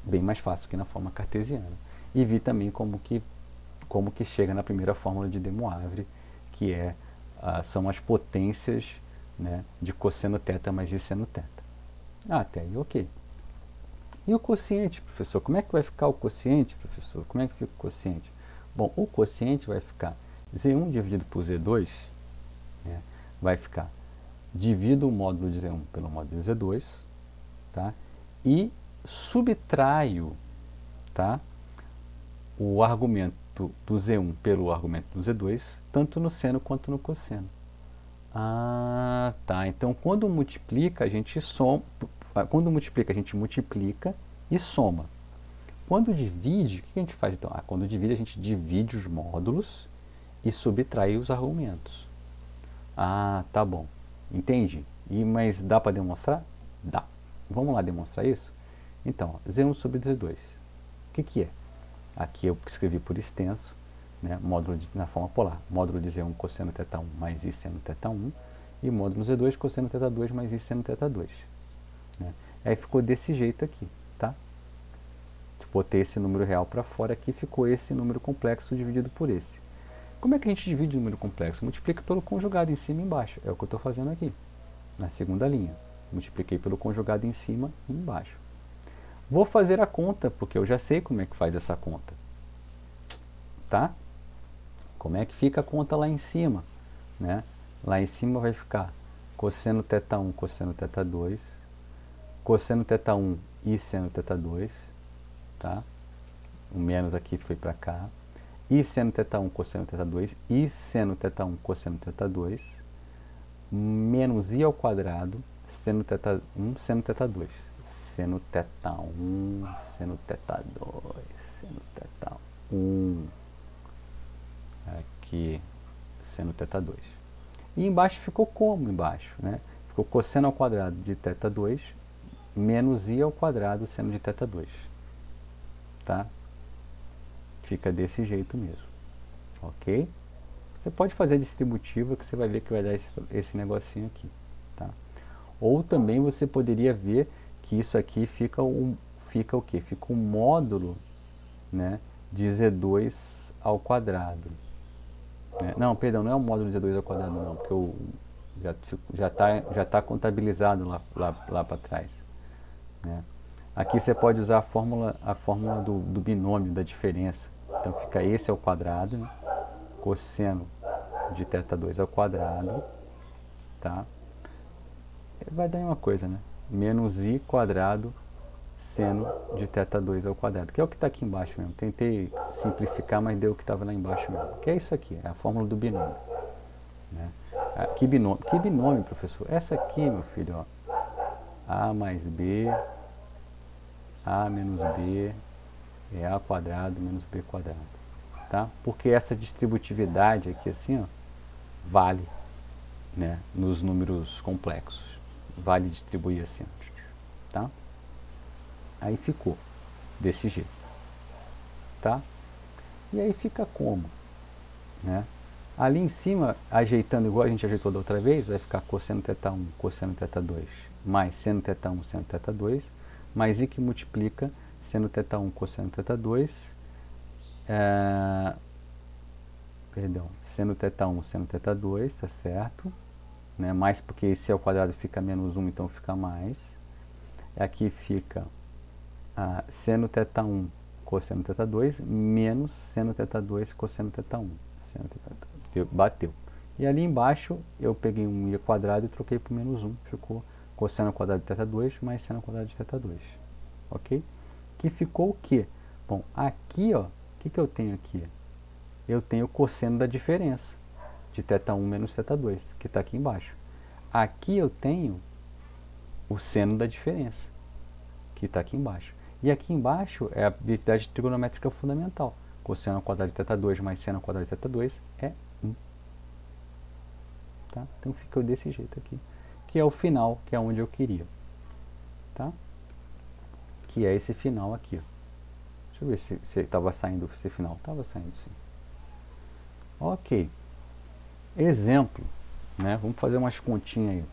bem mais fácil que na forma cartesiana. E vi também como que chega na primeira fórmula de De Moivre, que são as potências, né, de cosseno θ mais i seno θ. Até aí, ok. E o quociente, professor? Como é que vai ficar o quociente, professor? Como é que fica o quociente? Bom, o quociente vai ficar Z1 dividido por Z2, né, vai ficar divido o módulo de Z1 pelo módulo de Z2, tá? E subtraio, tá, o argumento do Z1 pelo argumento do Z2, tanto no seno quanto no cosseno. Ah, tá. Então, quando multiplica, a gente soma. Quando multiplica, a gente multiplica e soma. Quando divide, o que a gente faz então? Quando divide, a gente divide os módulos e subtrai os argumentos. Ah, tá bom. Entendi. Mas dá para demonstrar? Dá. Vamos lá demonstrar isso? Então, Z1 sobre Z2. O que é? Aqui eu escrevi por extenso, né, na forma polar. Módulo de Z1 cosseno θ1 mais i seno θ1 e módulo Z2 cosseno θ2 mais i seno θ2. Né? Aí ficou desse jeito aqui, tá? Botei esse número real para fora aqui, ficou esse número complexo dividido por esse. Como é que a gente divide o número complexo? Multiplica pelo conjugado em cima e embaixo. É o que eu estou fazendo aqui, na segunda linha. Multipliquei pelo conjugado em cima e embaixo. Vou fazer a conta, porque eu já sei como é que faz essa conta. Tá? Como é que fica a conta lá em cima? Né? Lá em cima vai ficar cosseno θ1, cosseno θ2, cosseno θ1 e seno θ2, tá? O menos aqui foi para cá. E seno θ1, cosseno θ2, e seno θ1, cosseno θ2, menos i ao quadrado, seno θ1, seno θ2. Seno θ1, seno θ2, seno θ1. Aqui, seno θ2. E embaixo ficou como embaixo, né? Ficou cosseno ao quadrado de θ2 menos i ao quadrado seno de θ2. Tá? Fica desse jeito mesmo. Ok? Você pode fazer a distributiva que você vai ver que vai dar esse negocinho aqui. Tá? Ou também você poderia ver que isso aqui fica o quê? Fica um módulo, né, de Z2 ao quadrado. Não, perdão, não é o módulo de Z2 ao quadrado não, porque já tá contabilizado lá para trás. Né? Aqui você pode usar a fórmula do binômio, da diferença. Então fica esse ao quadrado, né? Cosseno de θ2 ao quadrado, tá? Vai dar uma coisa, né? Menos I quadrado seno de θ2 ao quadrado, que é o que está aqui embaixo mesmo. Tentei simplificar, mas deu o que estava lá embaixo mesmo. Que é isso aqui, é a fórmula do binômio. Né? Que binômio, professor? Essa aqui, meu filho, ó. A mais B, A menos B, é A quadrado menos B quadrado. Tá? Porque essa distributividade aqui, assim, ó, vale, né, nos números complexos. Vale distribuir assim, tá? Aí ficou desse jeito, tá? E aí fica como, né? Ali em cima, ajeitando igual a gente ajeitou da outra vez, vai ficar cosseno θ1, cosseno θ2, mais seno θ1, seno θ2, mais I que multiplica seno θ1, cosseno θ2, perdão, seno θ1, seno θ2, tá certo? Né? Mais porque esse ao quadrado fica menos 1, então fica mais. Aqui fica seno θ1 cosseno θ2 menos seno θ2 cosseno θ1. Seno θ2, bateu. E ali embaixo eu peguei um I quadrado e troquei por menos 1. Ficou cosseno quadrado de θ2 mais seno quadrado de θ2. Ok? Que ficou o quê? Bom, aqui, ó, o que eu tenho aqui? Eu tenho o cosseno da diferença de θ1 menos θ2, que está aqui embaixo. Aqui eu tenho o seno da diferença, que está aqui embaixo. E aqui embaixo é a identidade trigonométrica fundamental. Cosseno ao quadrado de θ2 mais seno ao quadrado de θ2 é 1. Tá? Então fica desse jeito aqui. Que é o final, que é onde eu queria. Tá? Que é esse final aqui. Ó. Deixa eu ver se estava saindo esse final. Estava saindo sim. Ok. Exemplo. Né? Vamos fazer umas continhas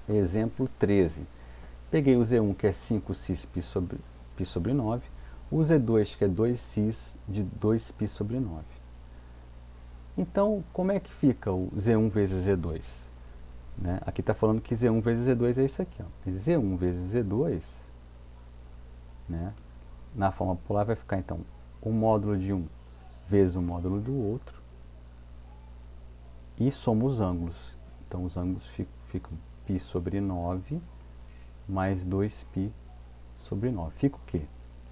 aí. Exemplo 13. Peguei o Z1, que é 5x π sobre 9, o Z2, que é 2x de 2π sobre 9. Então, como é que fica o Z1 vezes Z2? Né? Aqui está falando que Z1 vezes Z2 é isso aqui. Ó. Z1 vezes Z2, né? Na forma polar vai ficar, então, o módulo de um vezes o módulo do outro, e soma os ângulos. Então, os ângulos ficam π sobre 9 mais 2π sobre 9. Fica o quê?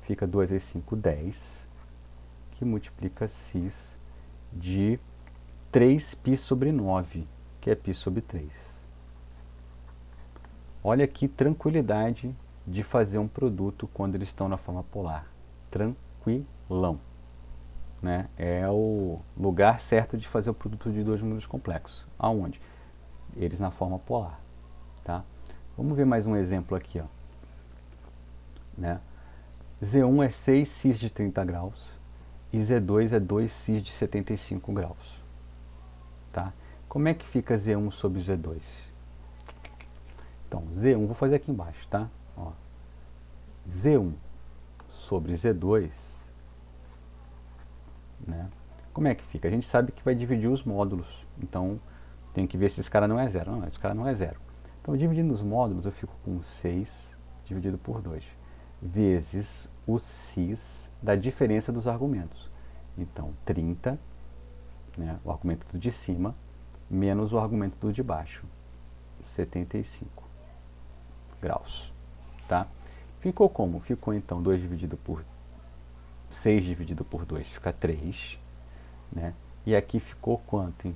Fica 2 vezes 5, 10, que multiplica x de 3π sobre 9, que é π sobre 3. Olha que tranquilidade de fazer um produto quando eles estão na forma polar. Tranquilão. Né? É o lugar certo de fazer o produto de dois números complexos. Aonde? Eles na forma polar. Tá? Vamos ver mais um exemplo aqui. Ó. Né? Z1 é 6x de 30 graus e Z2 é 2x de 75 graus. Tá? Como é que fica Z1 sobre Z2? Então, Z1, vou fazer aqui embaixo, tá? Ó. Z1 sobre Z2, né? Como é que fica? A gente sabe que vai dividir os módulos, então tem que ver se esse cara não é zero. Não, esse cara não é zero. Então, dividindo os módulos, eu fico com 6 dividido por 2, vezes o x da diferença dos argumentos. Então, 30, né, o argumento do de cima, menos o argumento do de baixo, 75 graus. Tá? Ficou como? Ficou, então, 2 dividido por 6 dividido por 2 fica 3. Né? E aqui ficou quanto?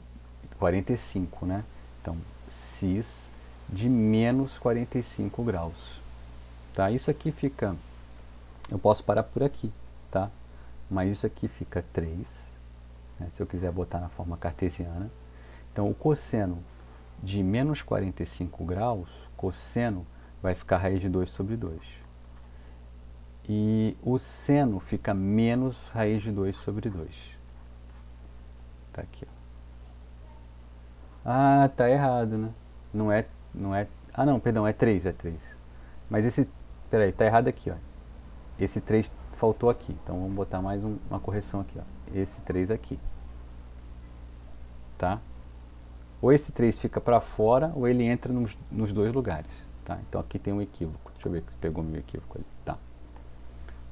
45, né? Então, x de menos 45 graus. Tá? Isso aqui fica... Eu posso parar por aqui, tá? Mas isso aqui fica 3, né? Se eu quiser botar na forma cartesiana. Então, o cosseno de menos 45 graus, cosseno, vai ficar raiz de 2 sobre 2. E o seno fica menos raiz de 2 sobre 2. Tá aqui, ó. Ah, tá errado, né? Não é... Ah, não, perdão, é 3, é 3. Mas esse... Peraí, tá errado aqui, ó. Esse 3 faltou aqui. Então, vamos botar mais uma correção aqui, ó. Esse 3 aqui. Tá? Ou esse 3 fica para fora, ou ele entra nos dois lugares. Tá? Então, aqui tem um equívoco. Deixa eu ver se pegou meu equívoco ali. Tá.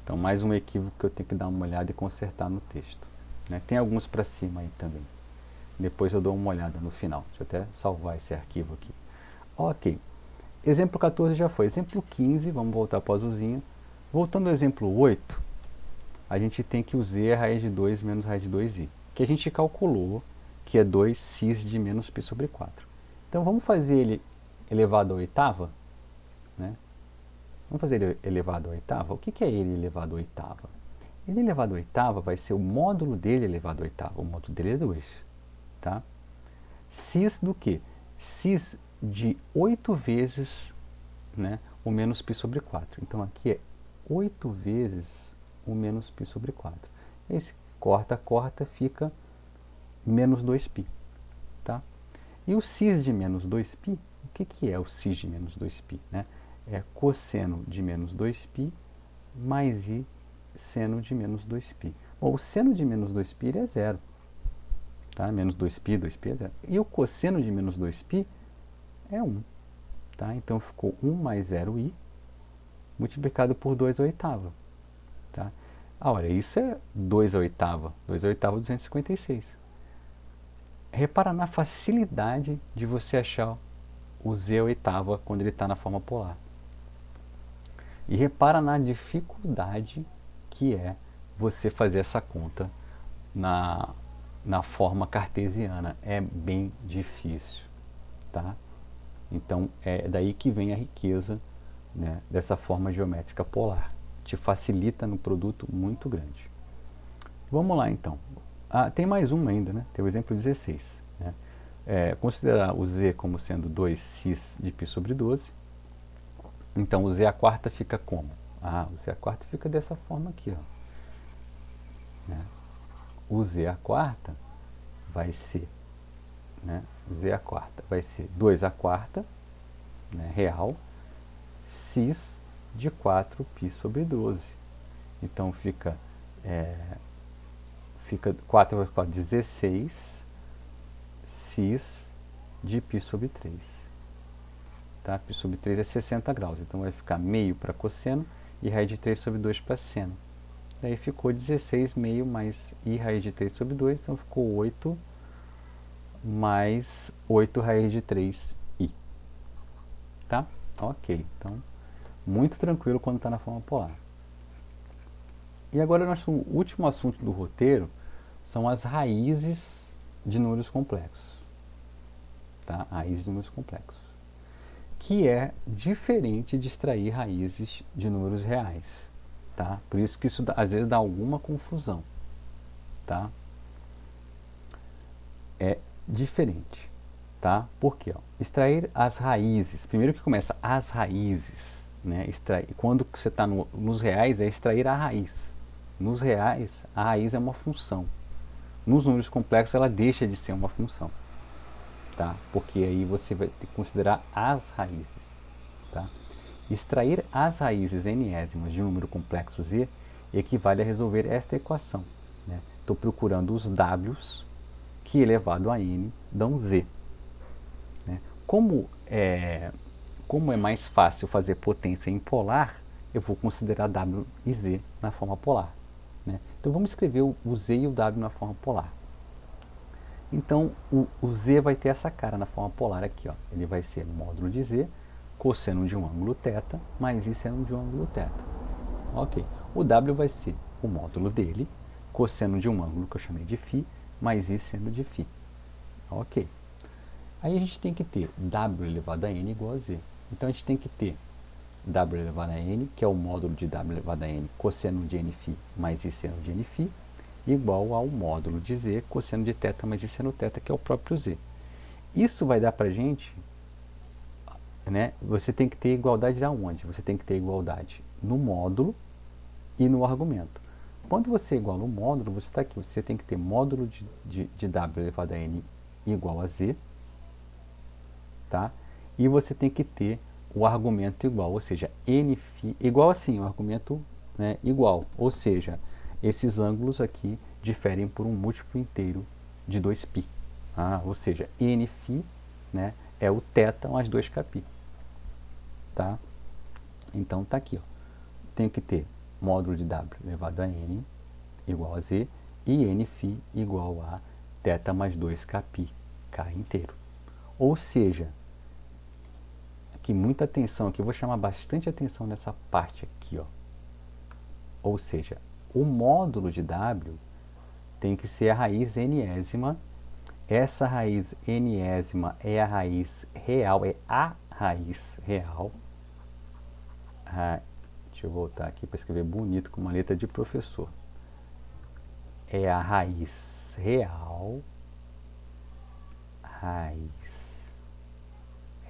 Então, mais um equívoco que eu tenho que dar uma olhada e consertar no texto. Né? Tem alguns para cima aí também. Depois eu dou uma olhada no final. Deixa eu até salvar esse arquivo aqui. Ok. Exemplo 14 já foi. Exemplo 15, vamos voltar para o azulzinho. Voltando ao exemplo 8, a gente tem que o z é raiz de 2 menos raiz de 2i, que a gente calculou que é 2 cis de menos π sobre 4. Então vamos fazer ele elevado à oitava, né? Vamos fazer ele elevado à oitava. O que é ele elevado à oitava? Ele elevado à oitava vai ser o módulo dele elevado à oitava. O módulo dele é 2. Tá? Cis do que? Cis de 8 vezes, né, o menos π sobre 4. Então aqui é 8 vezes o menos π sobre 4. Esse corta, fica menos 2π. Tá? E o cis de menos 2π, o que é o cis de menos 2π? Né? É cosseno de menos 2π mais i seno de menos 2π. Bom, o seno de menos 2π ele é zero. Tá? Menos 2π, 2π é zero. E o cosseno de menos 2π é 1. Tá? Então ficou 1 mais 0i multiplicado por 2 à oitava. Tá? Ora, isso é 2 à oitava. 2 à oitava, 256. Repara na facilidade de você achar o z à oitava quando ele está na forma polar. E repara na dificuldade que é você fazer essa conta na forma cartesiana. É bem difícil. Tá? Então é daí que vem a riqueza, né, dessa forma geométrica polar. Te facilita no produto muito grande. Vamos lá então. Tem mais uma ainda, né? Tem o exemplo 16. Né? Considerar o z como sendo 2 cis de π sobre 12. Então o z à quarta fica como? O z à quarta fica dessa forma aqui. Ó. Né? O z à quarta vai ser, né, z à quarta vai ser 2 à quarta, né, real, cis de 4π sobre 12. Então fica 4 vezes 4, 16 cis de π sobre 3. Tá? Π sobre 3 é 60 graus, então vai ficar meio para cosseno e raiz de 3 sobre 2 para seno. Daí ficou 16 meio mais i raiz de 3 sobre 2, então ficou 8 mais 8 raiz de 3i. Tá? Ok, então muito tranquilo quando está na forma polar. E agora o nosso último assunto do roteiro são as raízes de números complexos. Tá? Raízes de números complexos. Que é diferente de extrair raízes de números reais. Tá? Por isso que isso às vezes dá alguma confusão. Tá? É diferente. Tá? Por quê? Extrair as raízes. Primeiro que começa as raízes. Né? Quando você está nos reais, é extrair a raiz. Nos reais, a raiz é uma função. Nos números complexos, ela deixa de ser uma função. Tá? Porque aí você vai ter que considerar as raízes. Tá? Extrair as raízes enésimas de um número complexo z equivale a resolver esta equação. Estou procurando os w's que elevado a n dão z. Né? Como é mais fácil fazer potência em polar, eu vou considerar w e z na forma polar. Né? Então vamos escrever o z e o w na forma polar. Então o z vai ter essa cara na forma polar aqui. Ó. Ele vai ser módulo de z, cosseno de um ângulo θ, mais i seno de um ângulo θ. Ok. O w vai ser o módulo dele, cosseno de um ângulo que eu chamei de φ, mais i seno de φ. Ok. Aí a gente tem que ter w elevado a n igual a z. Então a gente tem que ter w elevado a n, que é o módulo de w elevado a n, cosseno de nφ mais i seno de nφ, igual ao módulo de z, cosseno de θ mais i seno θ, que é o próprio z. Isso vai dar para a gente, né, você tem que ter igualdade aonde? Você tem que ter igualdade no módulo e no argumento. Quando você iguala o módulo, você está aqui, você tem que ter módulo de w elevado a n igual a z, tá? E você tem que ter o argumento igual, ou seja, nφ, igual assim, o argumento, né, igual, ou seja, esses ângulos aqui diferem por um múltiplo inteiro de 2π. Ou seja, nφ, né, é o θ mais 2kπ. Tá? Então tá aqui. Ó. Tenho que ter módulo de w elevado a n igual a z e nφ igual a θ mais 2kπ, k inteiro. Ou seja, aqui muita atenção, aqui eu vou chamar bastante atenção nessa parte aqui, ó. Ou seja, o módulo de W tem que ser a raiz enésima. Essa raiz enésima é a raiz real, é a raiz real. Deixa eu voltar aqui para escrever bonito com uma letra de professor. É a raiz real. Raiz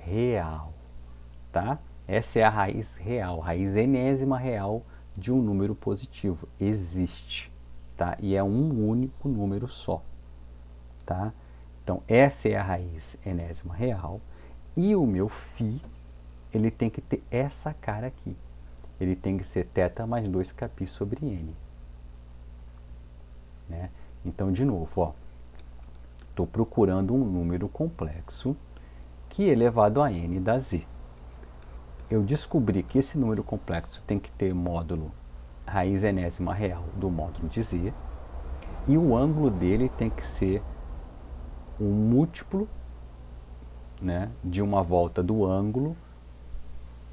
real, tá? Essa é a raiz real, raiz enésima real de um número positivo. Existe, tá? E é um único número só, tá? Então, essa é a raiz enésima real. E o meu φ, ele tem que ter essa cara aqui. Ele tem que ser θ mais 2kπ sobre n. Né? Então, de novo, ó. Estou procurando um número complexo que elevado a n dá z. Eu descobri que esse número complexo tem que ter módulo raiz enésima real do módulo de z, e o ângulo dele tem que ser um múltiplo, né, de uma volta do ângulo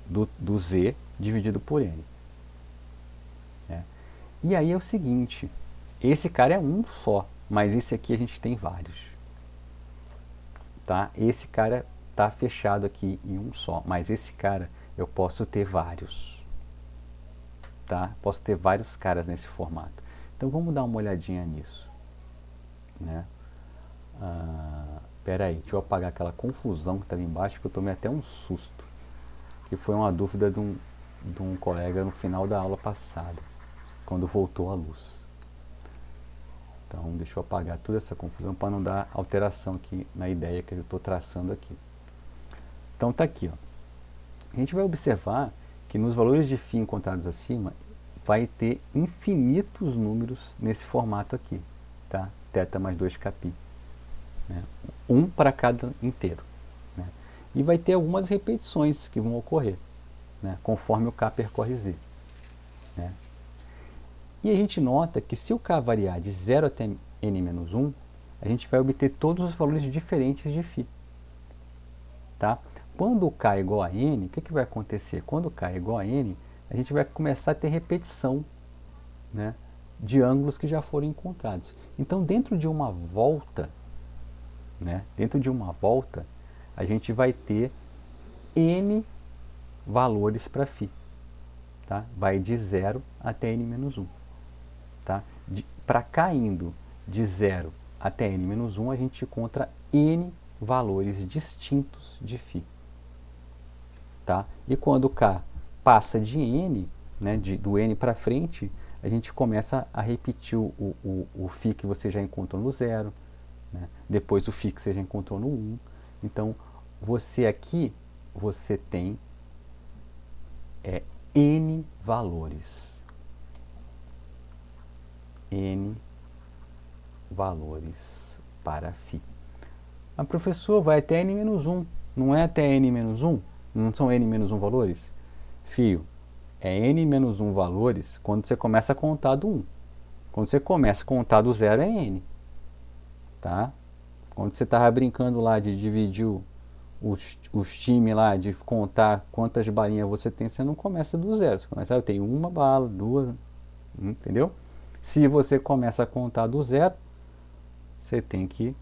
do z dividido por n. Né? E aí é o seguinte, esse cara é um só, mas esse aqui a gente tem vários. Tá? Esse cara está fechado aqui em um só, mas esse cara eu posso ter vários. Tá? Posso ter vários caras nesse formato. Então vamos dar uma olhadinha nisso. Né? Pera aí, deixa eu apagar aquela confusão que está ali embaixo, que eu tomei até um susto. Que foi uma dúvida de um colega no final da aula passada, quando voltou a luz. Então, deixa eu apagar toda essa confusão para não dar alteração aqui na ideia que eu estou traçando aqui. Então, está aqui. Ó. A gente vai observar que nos valores de φ encontrados acima, vai ter infinitos números nesse formato aqui. Tá? θ mais 2kπ. Né? Um para cada inteiro. Né? E vai ter algumas repetições que vão ocorrer, né? Conforme o k percorre z. Né? E a gente nota que se o k variar de 0 até n-1, a gente vai obter todos os valores diferentes de φ. Tá? Quando o k é igual a n, o que vai acontecer? Quando o k é igual a n, a gente vai começar a ter repetição, né, de ângulos que já foram encontrados. Então, dentro de uma volta, né, a gente vai ter n valores para φ. Tá? Vai de 0 até n-1. Tá? Para k indo de 0 até n-1, a gente encontra n valores distintos de φ. Tá? E quando k passa de n, né, do n para frente, a gente começa a repetir o φ que você já encontrou no 0, né? Depois o φ que você já encontrou no 1. Então, você aqui, você tem n valores. N valores para φ. Mas professor, vai até n-1, não é até n-1? Não são n-1 valores? Fio, é n-1 valores quando você começa a contar do 1. Quando você começa a contar do 0 é n. Tá? Quando você estava brincando lá de dividir os times lá, de contar quantas balinhas você tem, você não começa do 0. Você começa, eu tenho uma bala, duas, entendeu? Se você começa a contar do 0, você tem que,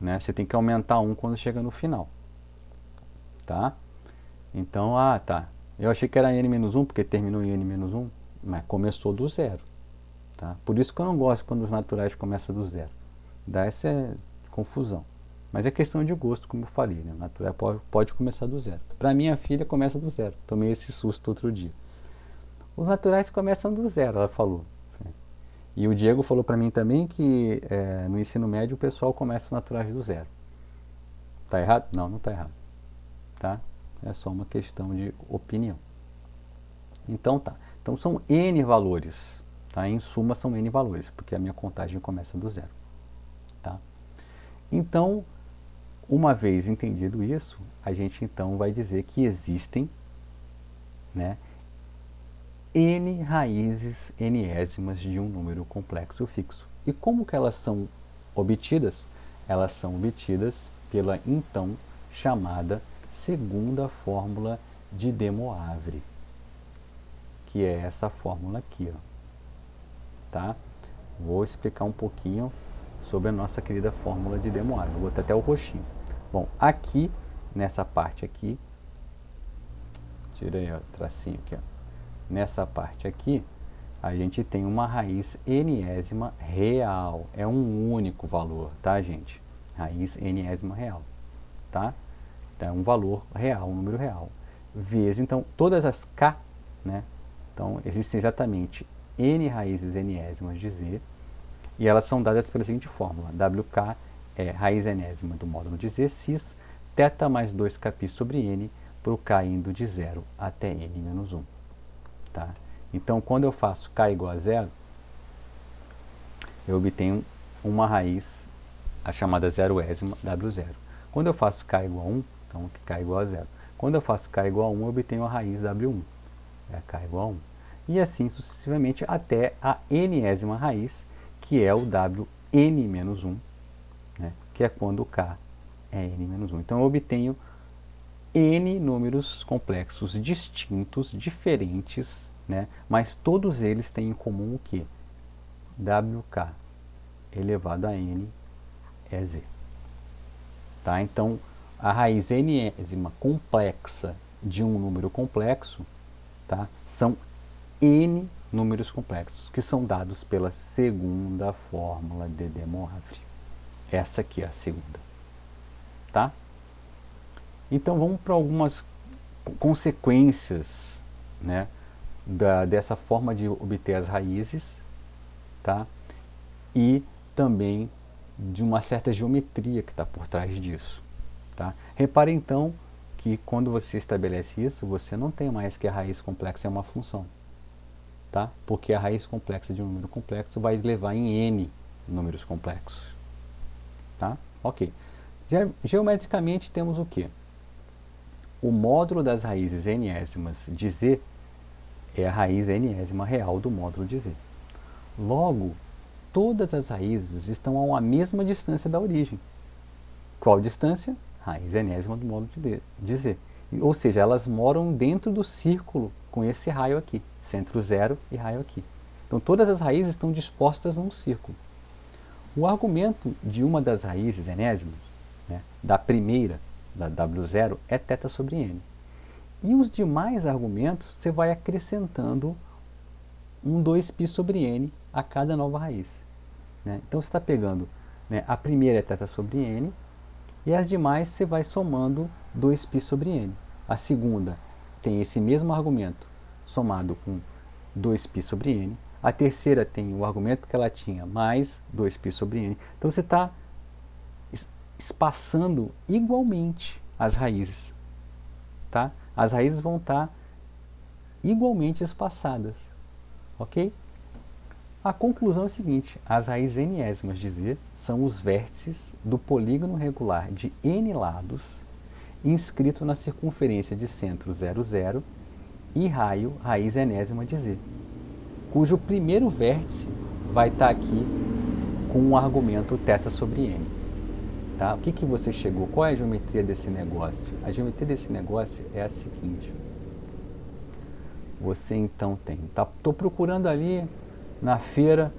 né, você tem que aumentar 1 quando chega no final. Tá? Então, tá. Eu achei que era n-1 porque terminou em n-1, mas começou do 0. Tá? Por isso que eu não gosto quando os naturais começam do 0. Dá essa confusão. Mas é questão de gosto, como eu falei. Né? O natural pode começar do 0. Para minha filha começa do 0. Tomei esse susto outro dia. Os naturais começam do 0, ela falou. E o Diego falou para mim também que no ensino médio o pessoal começa os naturais do 0. Tá errado? Não, não tá errado. Tá? É só uma questão de opinião. Então tá. Então são n valores. Tá? Em suma são n valores, porque a minha contagem começa do 0. Tá? Então, uma vez entendido isso, a gente então vai dizer que existem, né, n raízes enésimas de um número complexo fixo. E como que elas são obtidas? Elas são obtidas pela então chamada segunda fórmula de De Moivre, que é essa fórmula aqui, ó, tá? Vou explicar um pouquinho sobre a nossa querida fórmula de De Moivre. Vou botar até o roxinho. Bom, aqui, nessa parte aqui, tirei o tracinho aqui, ó. Nessa parte aqui, a gente tem uma raiz enésima real. É um único valor, tá, gente? Raiz enésima real, tá? Então, é um valor real, um número real. Vezes, então, todas as k, né? Então, existem exatamente n raízes enésimas de z, e elas são dadas pela seguinte fórmula: WK é raiz enésima do módulo de z, cis, θ mais 2kπ sobre n, para o k indo de 0 até n menos 1. Tá? Então, quando eu faço k igual a 0, eu obtenho uma raiz, a chamada zeroésima, W0. Quando eu faço k igual a 1, então k igual a 0. Quando eu faço k igual a 1, eu obtenho a raiz W1. É k igual a 1. E assim sucessivamente até a nésima raiz, que é o Wn menos 1, né? Que é quando o k é n menos 1. Então eu obtenho n números complexos distintos, diferentes, né? Mas todos eles têm em comum o que? WK elevado a n é z. Tá? Então, a raiz enésima complexa de um número complexo, tá? São n números complexos, que são dados pela segunda fórmula de De Moivre. Essa aqui é a segunda. Tá? Então, vamos para algumas consequências, né, dessa forma de obter as raízes, tá? E também de uma certa geometria que está por trás disso. Tá? Repare então que quando você estabelece isso, você não tem mais que a raiz complexa é uma função. Tá? Porque a raiz complexa de um número complexo vai levar em n números complexos. Tá? Ok. Geometricamente temos o que? O módulo das raízes enésimas de z é a raiz enésima real do módulo de z. Logo, todas as raízes estão a uma mesma distância da origem. Qual distância? Raiz enésima do módulo de z. Ou seja, elas moram dentro do círculo com esse raio aqui, centro zero e raio aqui. Então todas as raízes estão dispostas num círculo. O argumento de uma das raízes enésimas, né, da primeira, da W0, é θ sobre n. E os demais argumentos você vai acrescentando um 2π sobre n a cada nova raiz. Né? Então você está pegando, né, a primeira é θ sobre n, e as demais você vai somando 2π sobre n. A segunda tem esse mesmo argumento somado com 2π sobre n. A terceira tem o argumento que ela tinha mais 2π sobre n. Então você está espaçando igualmente as raízes. Tá? As raízes vão estar igualmente espaçadas. Ok? A conclusão é a seguinte: as raízes enésimas de z são os vértices do polígono regular de n lados inscrito na circunferência de centro 0, 0 e raio raiz enésima de z, cujo primeiro vértice vai estar aqui com o argumento θ sobre n. Tá? O que você chegou? Qual é a geometria desse negócio? A geometria desse negócio é a seguinte. Você então tem... Estou procurando ali na feira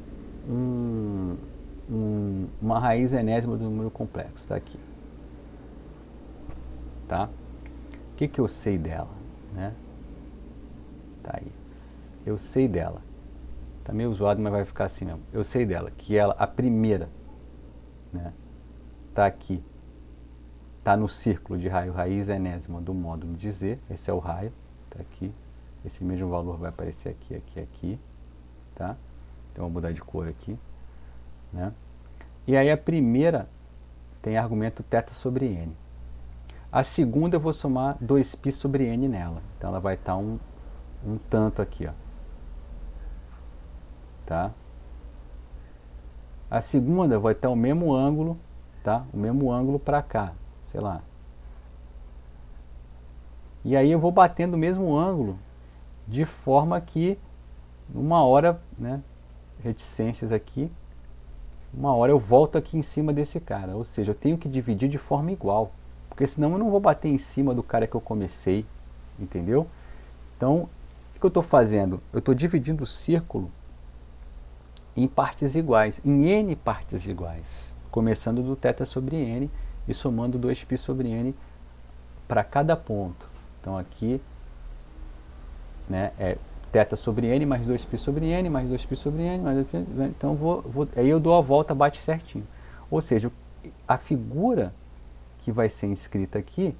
uma raiz enésima do número complexo. Está aqui. Tá? O que eu sei dela? Né? Tá aí. Eu sei dela. Está meio zoado, mas vai ficar assim mesmo. Eu sei dela, que ela, a primeira, né, está aqui. Está no círculo de raio raiz enésima do módulo de z. Esse é o raio. Está aqui. Esse mesmo valor vai aparecer aqui, aqui, aqui. Tá? Então, vou mudar de cor aqui. Né? E aí a primeira tem argumento θ sobre n. A segunda eu vou somar 2π sobre n nela. Então ela vai estar um tanto aqui. Ó. Tá? A segunda vai estar o mesmo ângulo, tá? O mesmo ângulo para cá, sei lá. E aí eu vou batendo o mesmo ângulo de forma que uma hora, né, reticências aqui, uma hora eu volto aqui em cima desse cara. Ou seja, eu tenho que dividir de forma igual, porque senão eu não vou bater em cima do cara que eu comecei, entendeu? Então, o que eu estou fazendo? Eu estou dividindo o círculo em partes iguais, em n partes iguais, começando do θ sobre n e somando 2π sobre n para cada ponto. Então aqui, né, é θ sobre n mais 2π sobre n mais 2π sobre n mais 2π, então aí eu dou a volta, bate certinho. Ou seja, a figura que vai ser inscrita aqui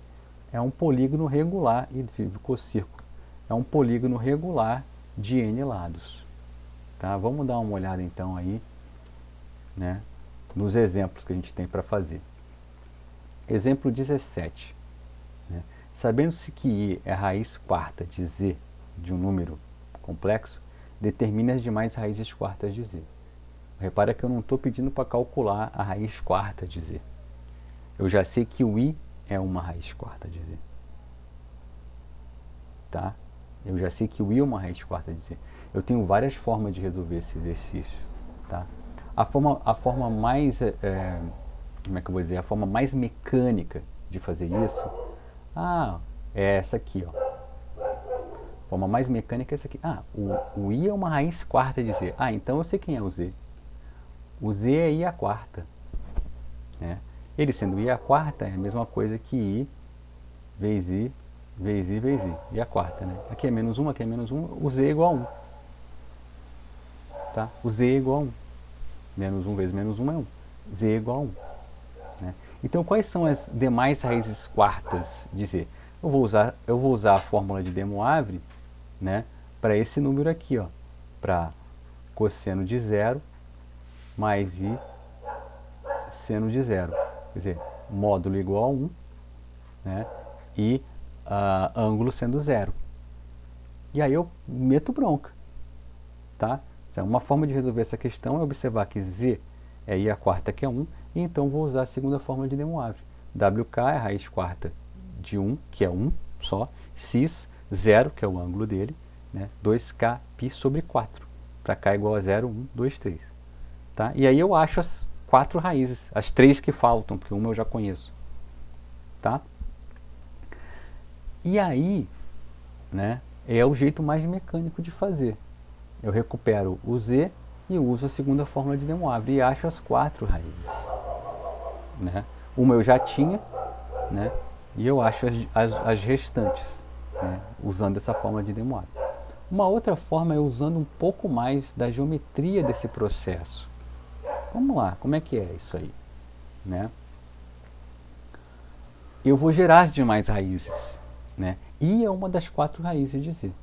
é um polígono regular, e ficou círculo, é um polígono regular de n lados. Tá? Vamos dar uma olhada então aí, né, nos exemplos que a gente tem para fazer. Exemplo 17. Né? Sabendo-se que i é a raiz quarta de z de um número complexo, determine as demais raízes quartas de z. Repara que eu não estou pedindo para calcular a raiz quarta de z. Eu já sei que o i é uma raiz quarta de z. Tá? Eu já sei que o i é uma raiz quarta de z. Eu tenho várias formas de resolver esse exercício. Tá? A forma mais, como é que eu vou dizer? A forma mais mecânica de fazer isso, é essa aqui, ó. A forma mais mecânica é essa aqui. O i é uma raiz quarta de z. Então eu sei quem é o z. O z é i à quarta. Né? Ele sendo i à quarta é a mesma coisa que i vezes i vezes i vezes i. I à quarta, né? Aqui é menos 1, aqui é menos 1. O z é igual a 1. Tá? O z é igual a 1. Menos 1 vezes menos 1 é 1. Z é igual a 1. Né? Então, quais são as demais raízes quartas de z? Eu vou usar a fórmula de De Moivre, né, para esse número aqui, ó, para cosseno de 0 mais i seno de 0. Quer dizer, módulo igual a 1, né, e ângulo sendo 0. E aí eu meto bronca. Tá? Uma forma de resolver essa questão é observar que z é i à quarta, que é 1, e então vou usar a segunda fórmula de De Moivre. WK é a raiz quarta de 1, que é 1 só, cis 0, que é o ângulo dele, né? 2k π sobre 4, para k igual a 0, 1, 2, 3. Tá? E aí eu acho as 4 raízes, as 3 que faltam, porque uma eu já conheço. Tá? E aí, né, é o jeito mais mecânico de fazer. Eu recupero o z e uso a segunda fórmula de De Moivre e acho as 4 raízes. Né? Uma eu já tinha, né? E eu acho as restantes, né, usando essa fórmula de De Moivre. Uma outra forma é usando um pouco mais da geometria desse processo. Vamos lá, como é que é isso aí? Né? Eu vou gerar as demais raízes. Né? I é uma das 4 raízes de z.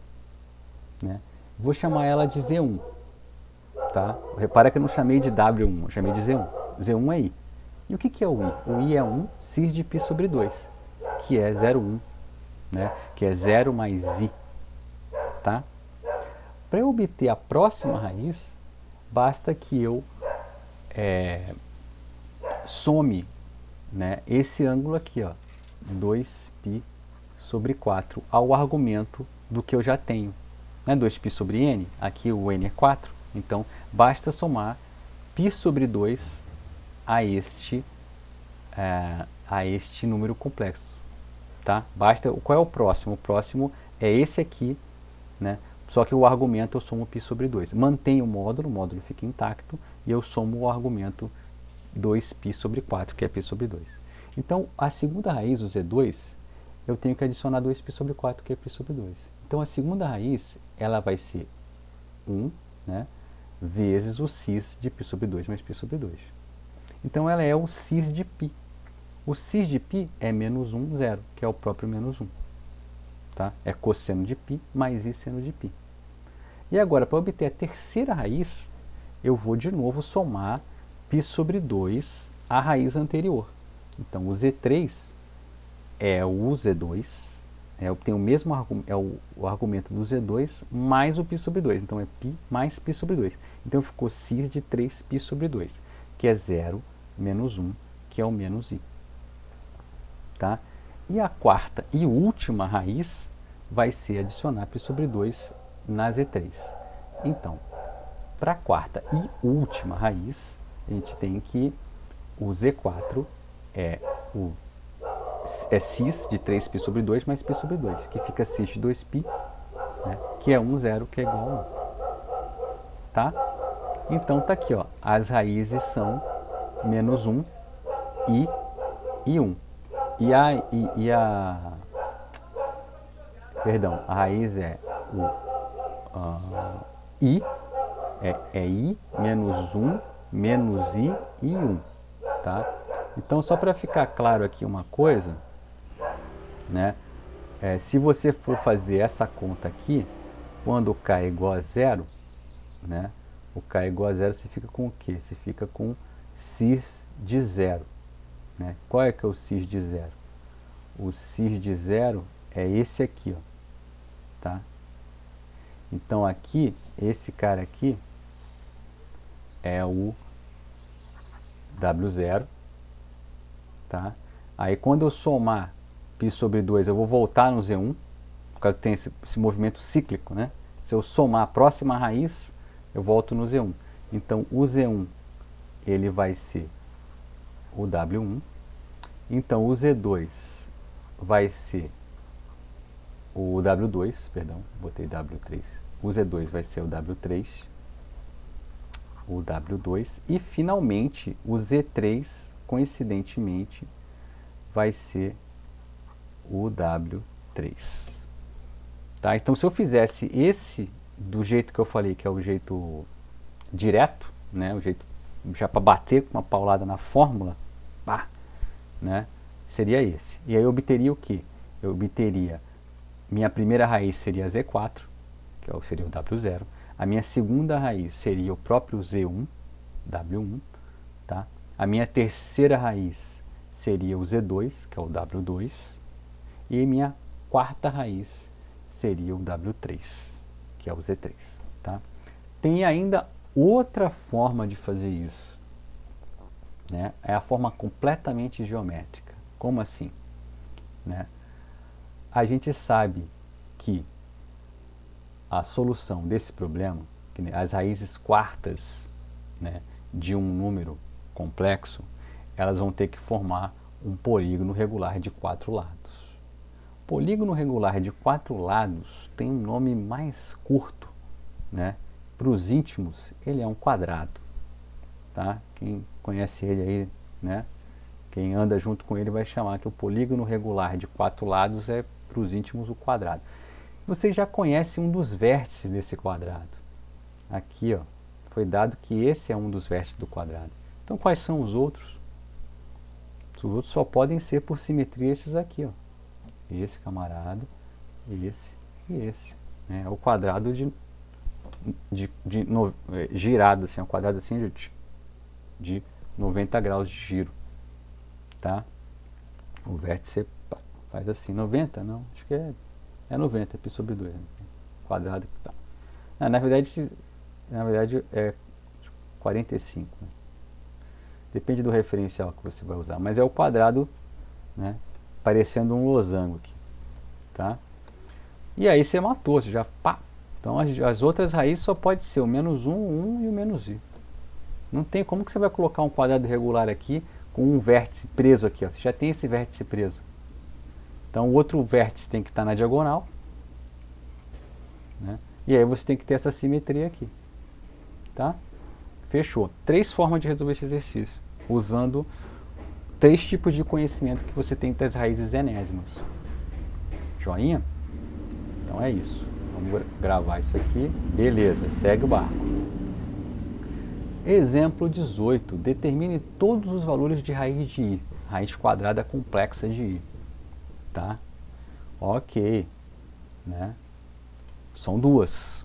Né? Vou chamar ela de Z1. Tá? Repara que eu não chamei de W1, eu chamei de Z1. Z1 é I. E o que é o I? O I é 1 cis de π sobre 2, que é 0,1, né? Que é 0 mais I. Tá? Para eu obter a próxima raiz, basta que eu some, né, esse ângulo aqui, ó, 2π sobre 4, ao argumento do que eu já tenho. Né, 2π sobre n, aqui o n é 4, então basta somar π sobre 2 a este número complexo. Tá? Basta, qual é o próximo? O próximo é esse aqui, né? Só que o argumento eu somo π sobre 2. Mantenho o módulo fica intacto, e eu somo o argumento 2π sobre 4, que é π sobre 2. Então, a segunda raiz, o Z2, eu tenho que adicionar 2π sobre 4, que é π sobre 2. Então, a segunda raiz, ela vai ser 1, né, vezes o cis de π sobre 2 mais π sobre 2. Então, ela é o cis de π. O cis de π é menos 1, 0, que é o próprio menos 1. Tá? É cosseno de π mais i seno de π. E agora, para obter a terceira raiz, eu vou de novo somar π sobre 2 à raiz anterior. Então, o Z3 é o Z2, tem o mesmo o argumento do Z2 mais o π sobre 2. Então, é π mais π sobre 2. Então, ficou cis de 3π sobre 2, que é 0 menos 1, que é o menos i. Tá? E a quarta e última raiz vai ser adicionar π sobre 2 na Z3. Então, para a quarta e última raiz, a gente tem que o Z4 é cis de 3π sobre 2 mais π sobre 2, que fica cis de 2π, né, que é 1, 0, que é igual a 1. Tá? Então tá aqui, ó, as raízes são menos 1 e 1. Perdão, a raiz é o i, é i menos 1 menos i e 1, tá? Então, só para ficar claro aqui uma coisa, né? Se você for fazer essa conta aqui, quando k é igual a 0, né? O k é igual a 0, você fica com o quê? Você fica com cis de 0. Né? Qual é que é o cis de 0? O cis de 0 é esse aqui, ó, tá? Então aqui, esse cara aqui é o W0, tá? Aí quando eu somar π sobre 2, eu vou voltar no Z1, por causa que tem esse movimento cíclico, né? Se eu somar a próxima raiz, eu volto no Z1. Então o Z1, ele vai ser o W1. Então o Z2 vai ser o W2, perdão, botei W3. O Z2 vai ser o W3, o W2 e finalmente o Z3, coincidentemente, vai ser o W3. Tá? Então se eu fizesse esse do jeito que eu falei, que é o jeito direto, né, o jeito já para bater com uma paulada na fórmula, pá, né, seria esse. E aí eu obteria o que? Eu obteria, minha primeira raiz seria Z4, que seria o W0. A minha segunda raiz seria o próprio Z1, W1. Tá? A minha terceira raiz seria o Z2, que é o W2. E minha quarta raiz seria o W3, que é o Z3. Tá? Tem ainda outra forma de fazer isso. Né? É a forma completamente geométrica. Como assim? Né? A gente sabe que a solução desse problema, as raízes quartas, né, de um número complexo, elas vão ter que formar um polígono regular de 4 lados. Polígono regular de 4 lados tem um nome mais curto, né? Para os íntimos, ele é um quadrado. Tá? Quem conhece ele aí, né? Quem anda junto com ele vai chamar que o polígono regular de 4 lados é, para os íntimos, o quadrado. Você já conhece um dos vértices desse quadrado. Aqui, ó, foi dado que esse é um dos vértices do quadrado. Então, quais são os outros? Os outros só podem ser por simetria esses aqui, ó. Esse camarada, esse e esse. Né? É o quadrado girado, assim, é um quadrado assim de 90 graus de giro. Tá? O vértice faz assim, 90? Não, acho que é 90, π sobre 2. Né? Quadrado. Tá. Na verdade é 45. Né? Depende do referencial que você vai usar. Mas é o quadrado, né, parecendo um losango aqui. Tá? E aí você matou, você já pá. Então as outras raízes só pode ser o menos 1, 1 e o menos i. Não tem como que você vai colocar um quadrado regular aqui com um vértice preso aqui. Ó. Você já tem esse vértice preso. Então o outro vértice tem que estar na diagonal. Né? E aí você tem que ter essa simetria aqui. Tá? Fechou. 3 formas de resolver esse exercício. Usando 3 tipos de conhecimento que você tem das raízes enésimas. Joinha? Então é isso. Vamos gravar isso aqui. Beleza, segue o barco. Exemplo 18. Determine todos os valores de raiz de i. Raiz quadrada complexa de i. Tá? Ok. Né? São 2.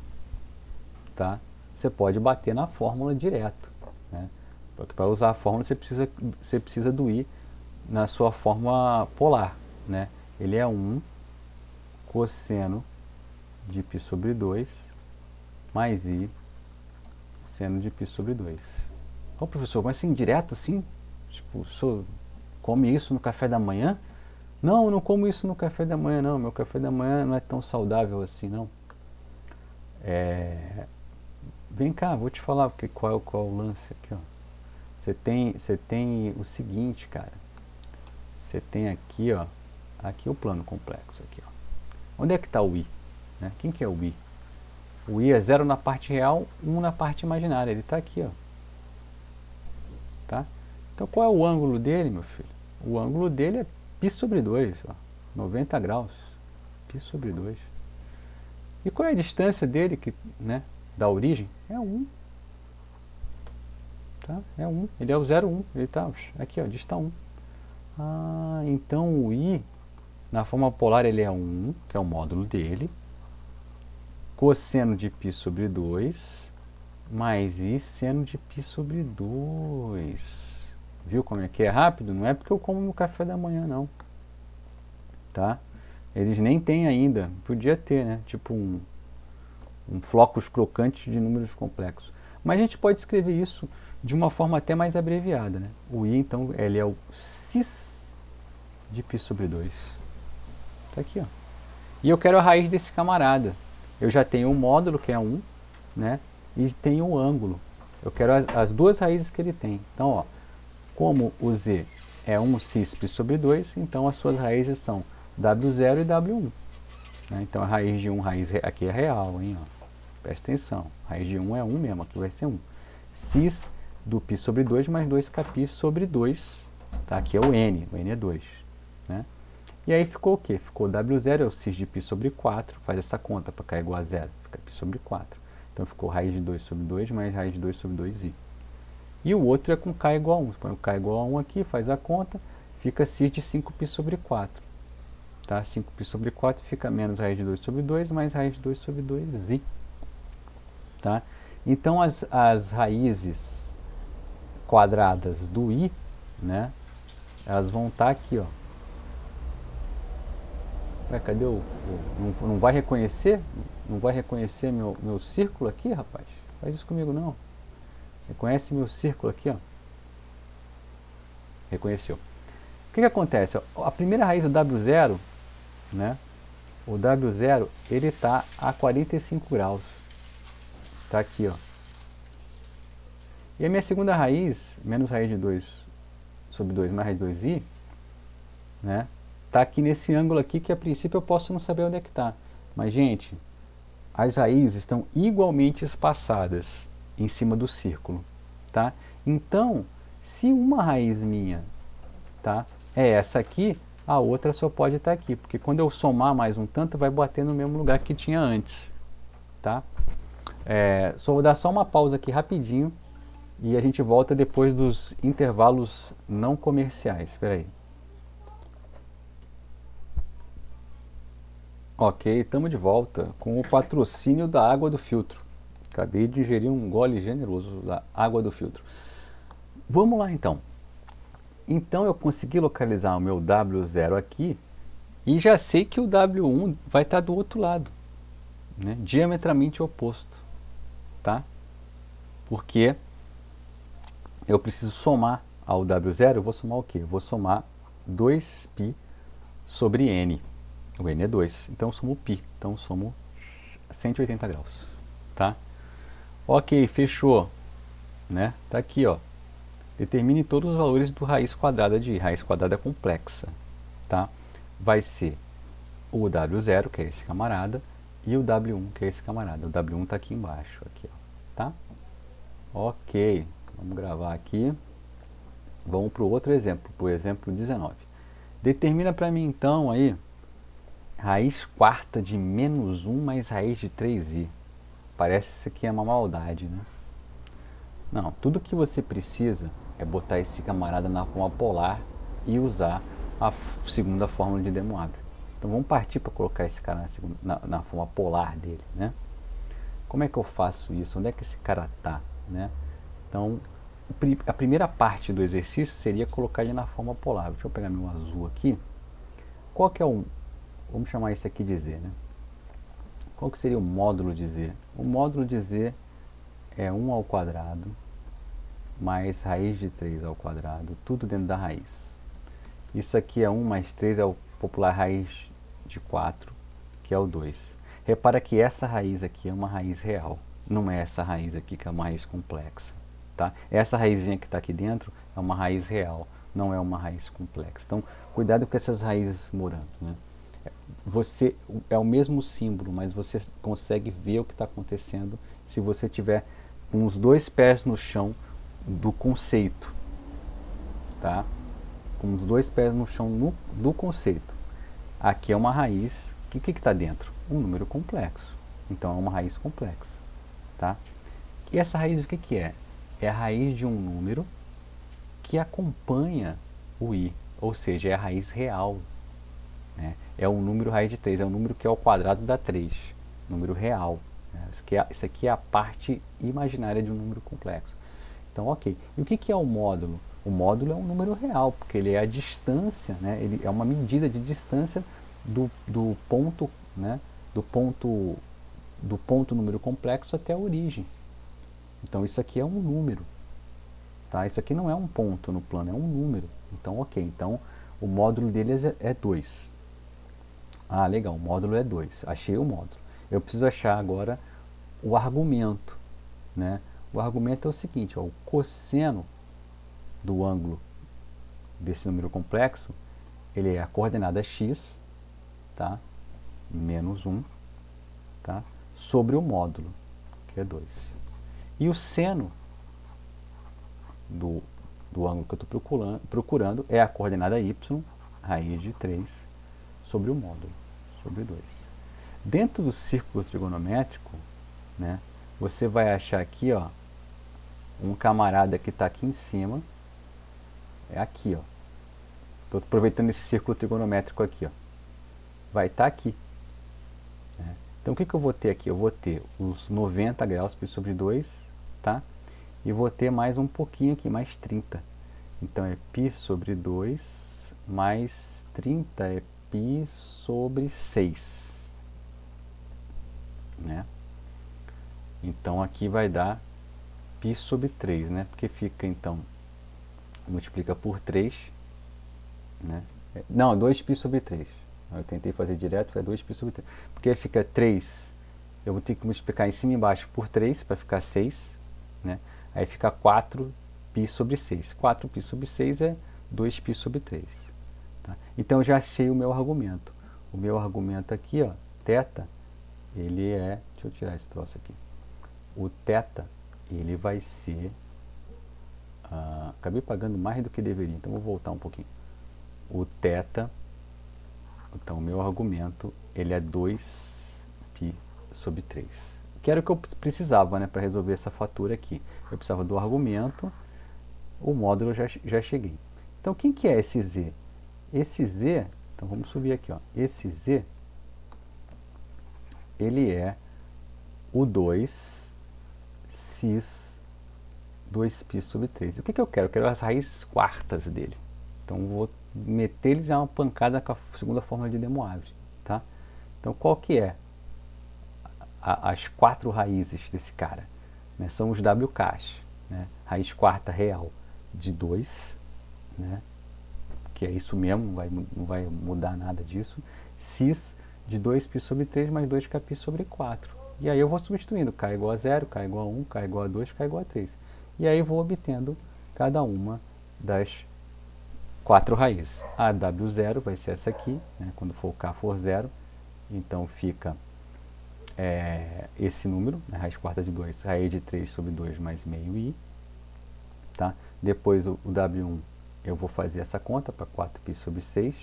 Tá? Você pode bater na fórmula direto. Né? Porque para usar a fórmula você precisa do i na sua forma polar. Né? Ele é 1 cosseno de π sobre 2 mais i seno de π sobre 2. Ô professor, mas assim, direto assim? Tipo, o senhor come isso no café da manhã? Não, não como isso no café da manhã não. Meu café da manhã não é tão saudável assim não. Vem cá, vou te falar qual é o lance aqui. Ó. você tem o seguinte, cara. Você tem aqui, ó, aqui o plano complexo, aqui, ó. Onde é que está o I? Né? Quem que é o I? O I é 0 na parte real, 1 na parte imaginária. Ele está aqui, ó. Tá? Então qual é o ângulo dele, meu filho? O ângulo dele é π sobre 2, ó, 90 graus. Π sobre 2. E qual é a distância dele, que, né, da origem? É 1. Tá? É 1. Ele é o 0, 1. Ele está aqui, ó, dista 1. Ah, então o I, na forma polar, ele é 1, que é o módulo dele. Cosseno de π sobre 2, mais I seno de π sobre 2. Viu como é que é rápido? Não é porque eu como no café da manhã, não. Tá? Eles nem têm ainda. Podia ter, né? Tipo um flocos crocantes de números complexos. Mas a gente pode escrever isso de uma forma até mais abreviada, né? O I, então, ele é o cis de π sobre 2. Tá aqui, ó. E eu quero a raiz desse camarada. Eu já tenho o módulo, que é 1, né? E tenho o ângulo. Eu quero as duas raízes que ele tem. Então, ó, como o Z é 1 cis π sobre 2, então as suas raízes são W0 e W1. Né? Então a raiz de 1, aqui é real, hein? Ó. Presta atenção. A raiz de 1 é 1 mesmo, aqui vai ser 1. Cis do π sobre 2 mais 2kπ sobre 2. Tá? Aqui é o N é 2. Né? E aí ficou o quê? Ficou W0 é o cis de π sobre 4. Faz essa conta para k igual a 0. Fica π sobre 4. Então ficou raiz de 2 sobre 2 mais raiz de 2 sobre 2i. E o outro é com k igual a 1. Você põe o k igual a 1 aqui, faz a conta, fica cis de 5π sobre 4. Tá? 5π sobre 4 fica menos raiz de 2 sobre 2 mais raiz de 2 sobre 2i. Tá? Então as raízes quadradas do i, né, elas vão estar aqui, ó. Ué, cadê não vai reconhecer? Não vai reconhecer meu círculo aqui, rapaz? Faz isso comigo não. Reconhece meu círculo aqui, ó. Reconheceu. O que acontece? A primeira raiz do W0, né? O W0, ele está a 45 graus. Está aqui, ó. E a minha segunda raiz, menos raiz de 2 sobre 2 mais raiz de 2i, né? Está aqui nesse ângulo aqui que a princípio eu posso não saber onde é que está. Mas, gente, as raízes estão igualmente espaçadas em cima do círculo. Tá? Então, se uma raiz minha, tá, é essa aqui, a outra só pode estar aqui. Porque quando eu somar mais um tanto, vai bater no mesmo lugar que tinha antes. Tá? Só vou dar só uma pausa aqui rapidinho. E a gente volta depois dos intervalos não comerciais. Espera aí. Ok, estamos de volta com o patrocínio da água do filtro. Acabei de ingerir um gole generoso da água do filtro. Vamos lá então. Então eu consegui localizar o meu W0 aqui e já sei que o W1 vai estar do outro lado, né? Diametralmente oposto. Tá? Porque eu preciso somar ao W0, eu vou somar o quê? Eu vou somar 2π sobre N. O N é 2, então eu somo π, então eu somo 180 graus, tá? Ok, fechou, né? Tá aqui, ó. Determine todos os valores do raiz quadrada de I. Raiz quadrada complexa, tá? Vai ser o W0, que é esse camarada, e o W1, que é esse camarada. O W1 tá aqui embaixo, aqui, ó, tá? Ok, vamos gravar aqui. Vamos para o outro exemplo, para o exemplo 19. Determina para mim então aí raiz quarta de menos 1 mais raiz de 3i. Parece que isso aqui é uma maldade, né? Não, tudo que você precisa é botar esse camarada na forma polar e usar a segunda fórmula de De Moivre. Então vamos partir para colocar esse cara na forma polar dele, né? Como é que eu faço isso? Onde é que esse cara está, né? Então, a primeira parte do exercício seria colocar ele na forma polar. Deixa eu pegar meu azul aqui. Qual que é o... Vamos chamar esse aqui de Z, né? Qual que seria o módulo de Z? O módulo de Z é 1 ao quadrado mais raiz de 3 ao quadrado, tudo dentro da raiz. Isso aqui é 1 mais 3 é o popular raiz de 4, que é o 2. Repara que essa raiz aqui é uma raiz real, não é essa raiz aqui que é uma raiz complexa. tá? Essa raizinha que está aqui dentro é uma raiz real, não é uma raiz complexa. Então, cuidado com essas raízes morando, né? Você é o mesmo símbolo, mas você consegue ver o que está acontecendo se você tiver com os dois pés no chão do conceito, tá? Com os dois pés no chão do conceito. Aqui é uma raiz, o que está dentro? Um número complexo. Então é uma raiz complexa, tá? E essa raiz o que é? É a raiz de um número que acompanha o i, ou seja, é a raiz real, né? É um número raiz de 3, é um número que é ao quadrado dá 3, número real, né? Isso aqui é a parte imaginária de um número complexo. Então, ok. E o que é o módulo? O módulo é um número real, porque ele é a distância, né? Ele é uma medida de distância do ponto, né? Do ponto número complexo até a origem. Então, isso aqui é um número. Tá? Isso aqui não é um ponto no plano, é um número. Então, ok. Então, o módulo deles é 2. Ah, legal, o módulo é 2. Achei o módulo. Eu preciso achar agora o argumento, né? O argumento é o seguinte, ó, o cosseno do ângulo desse número complexo, ele é a coordenada x, tá? Menos 1, tá? Sobre o módulo, que é 2. E o seno do ângulo que eu estou procurando é a coordenada y, raiz de 3, sobre o módulo, sobre 2. Dentro do círculo trigonométrico, né, você vai achar aqui, ó, um camarada que está aqui em cima, é aqui, ó. Estou aproveitando esse círculo trigonométrico aqui, ó. Vai estar aqui. Né? Então o que eu vou ter aqui? Eu vou ter os 90 graus π sobre 2, tá? E vou ter mais um pouquinho aqui, mais 30. Então é π sobre 2 mais 30 é π sobre 6. Né? Então aqui vai dar π sobre 3, né? Porque fica então, multiplica por 3, né? Não, 2π sobre 3. Eu tentei fazer direto, foi 2π sobre 3. Porque fica 3, eu vou ter que multiplicar em cima e embaixo por 3 para ficar 6, né? Aí fica 4π sobre 6. 4π sobre 6 é 2π sobre 3. Tá? Então eu já achei o meu argumento. O meu argumento aqui, ó, θ, ele é... Deixa eu tirar esse troço aqui. O θ, ele vai ser... acabei pagando mais do que deveria, então vou voltar um pouquinho. O θ, então o meu argumento, ele é 2π sobre 3. Que era o que eu precisava, né, para resolver essa fatura aqui. Eu precisava do argumento, o módulo já cheguei. Então quem que é esse z? Esse z, então vamos subir aqui, ó. Esse z, ele é o 2 cis 2π sobre 3. O que eu quero? Eu quero as raízes quartas dele. Então vou meter eles a uma pancada com a segunda fórmula de De Moivre, tá? Então qual que é as 4 raízes desse cara? Né? São os WKs, né? Raiz quarta real de 2, né? Que é isso mesmo, não vai mudar nada disso. Cis de 2π sobre 3 mais 2kπ sobre 4. E aí eu vou substituindo k igual a 0, k igual a 1, k igual a 2, k igual a 3. E aí vou obtendo cada uma das 4 raízes. A W0 vai ser essa aqui, né? Quando for k for 0, então fica esse número, né? Raiz quarta de 2, raiz de 3 sobre 2 mais meio i. Tá? Depois o W1 eu vou fazer essa conta para 4π sobre 6,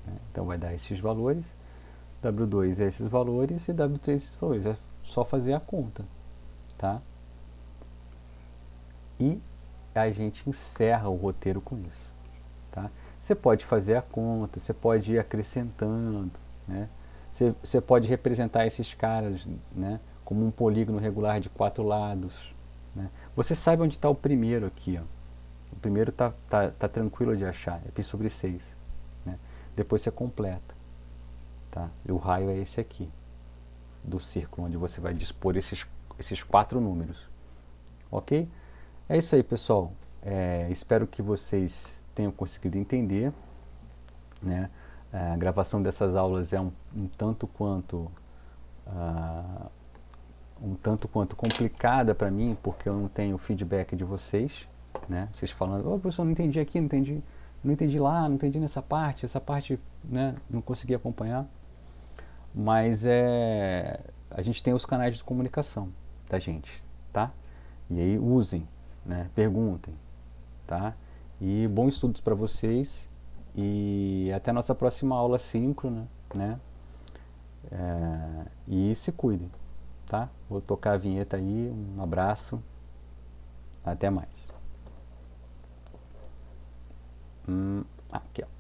né? Então vai dar esses valores. W2 é esses valores e W3 esses valores. É só fazer a conta, tá? E a gente encerra o roteiro com isso, tá? Você pode fazer a conta, você pode ir acrescentando, né? Você pode representar esses caras, né, como um polígono regular de 4 lados, né? Você sabe onde está o primeiro aqui, ó. O primeiro tá tranquilo de achar, é π sobre 6, né? Depois você completa, tá? E o raio é esse aqui, do círculo, onde você vai dispor esses 4 números, ok? É isso aí, pessoal. Espero que vocês tenham conseguido entender, né? A gravação dessas aulas é um tanto quanto um tanto quanto complicada para mim, porque eu não tenho feedback de vocês, né? Vocês falando, ô professor, não entendi aqui, não entendi lá, não entendi essa parte, né, não consegui acompanhar. Mas a gente tem os canais de comunicação da gente, tá? E aí usem, né? Perguntem, tá? E bons estudos para vocês e até a nossa próxima aula síncrona, né? E se cuidem, tá? Vou tocar a vinheta aí, um abraço, até mais. Aqui, ó.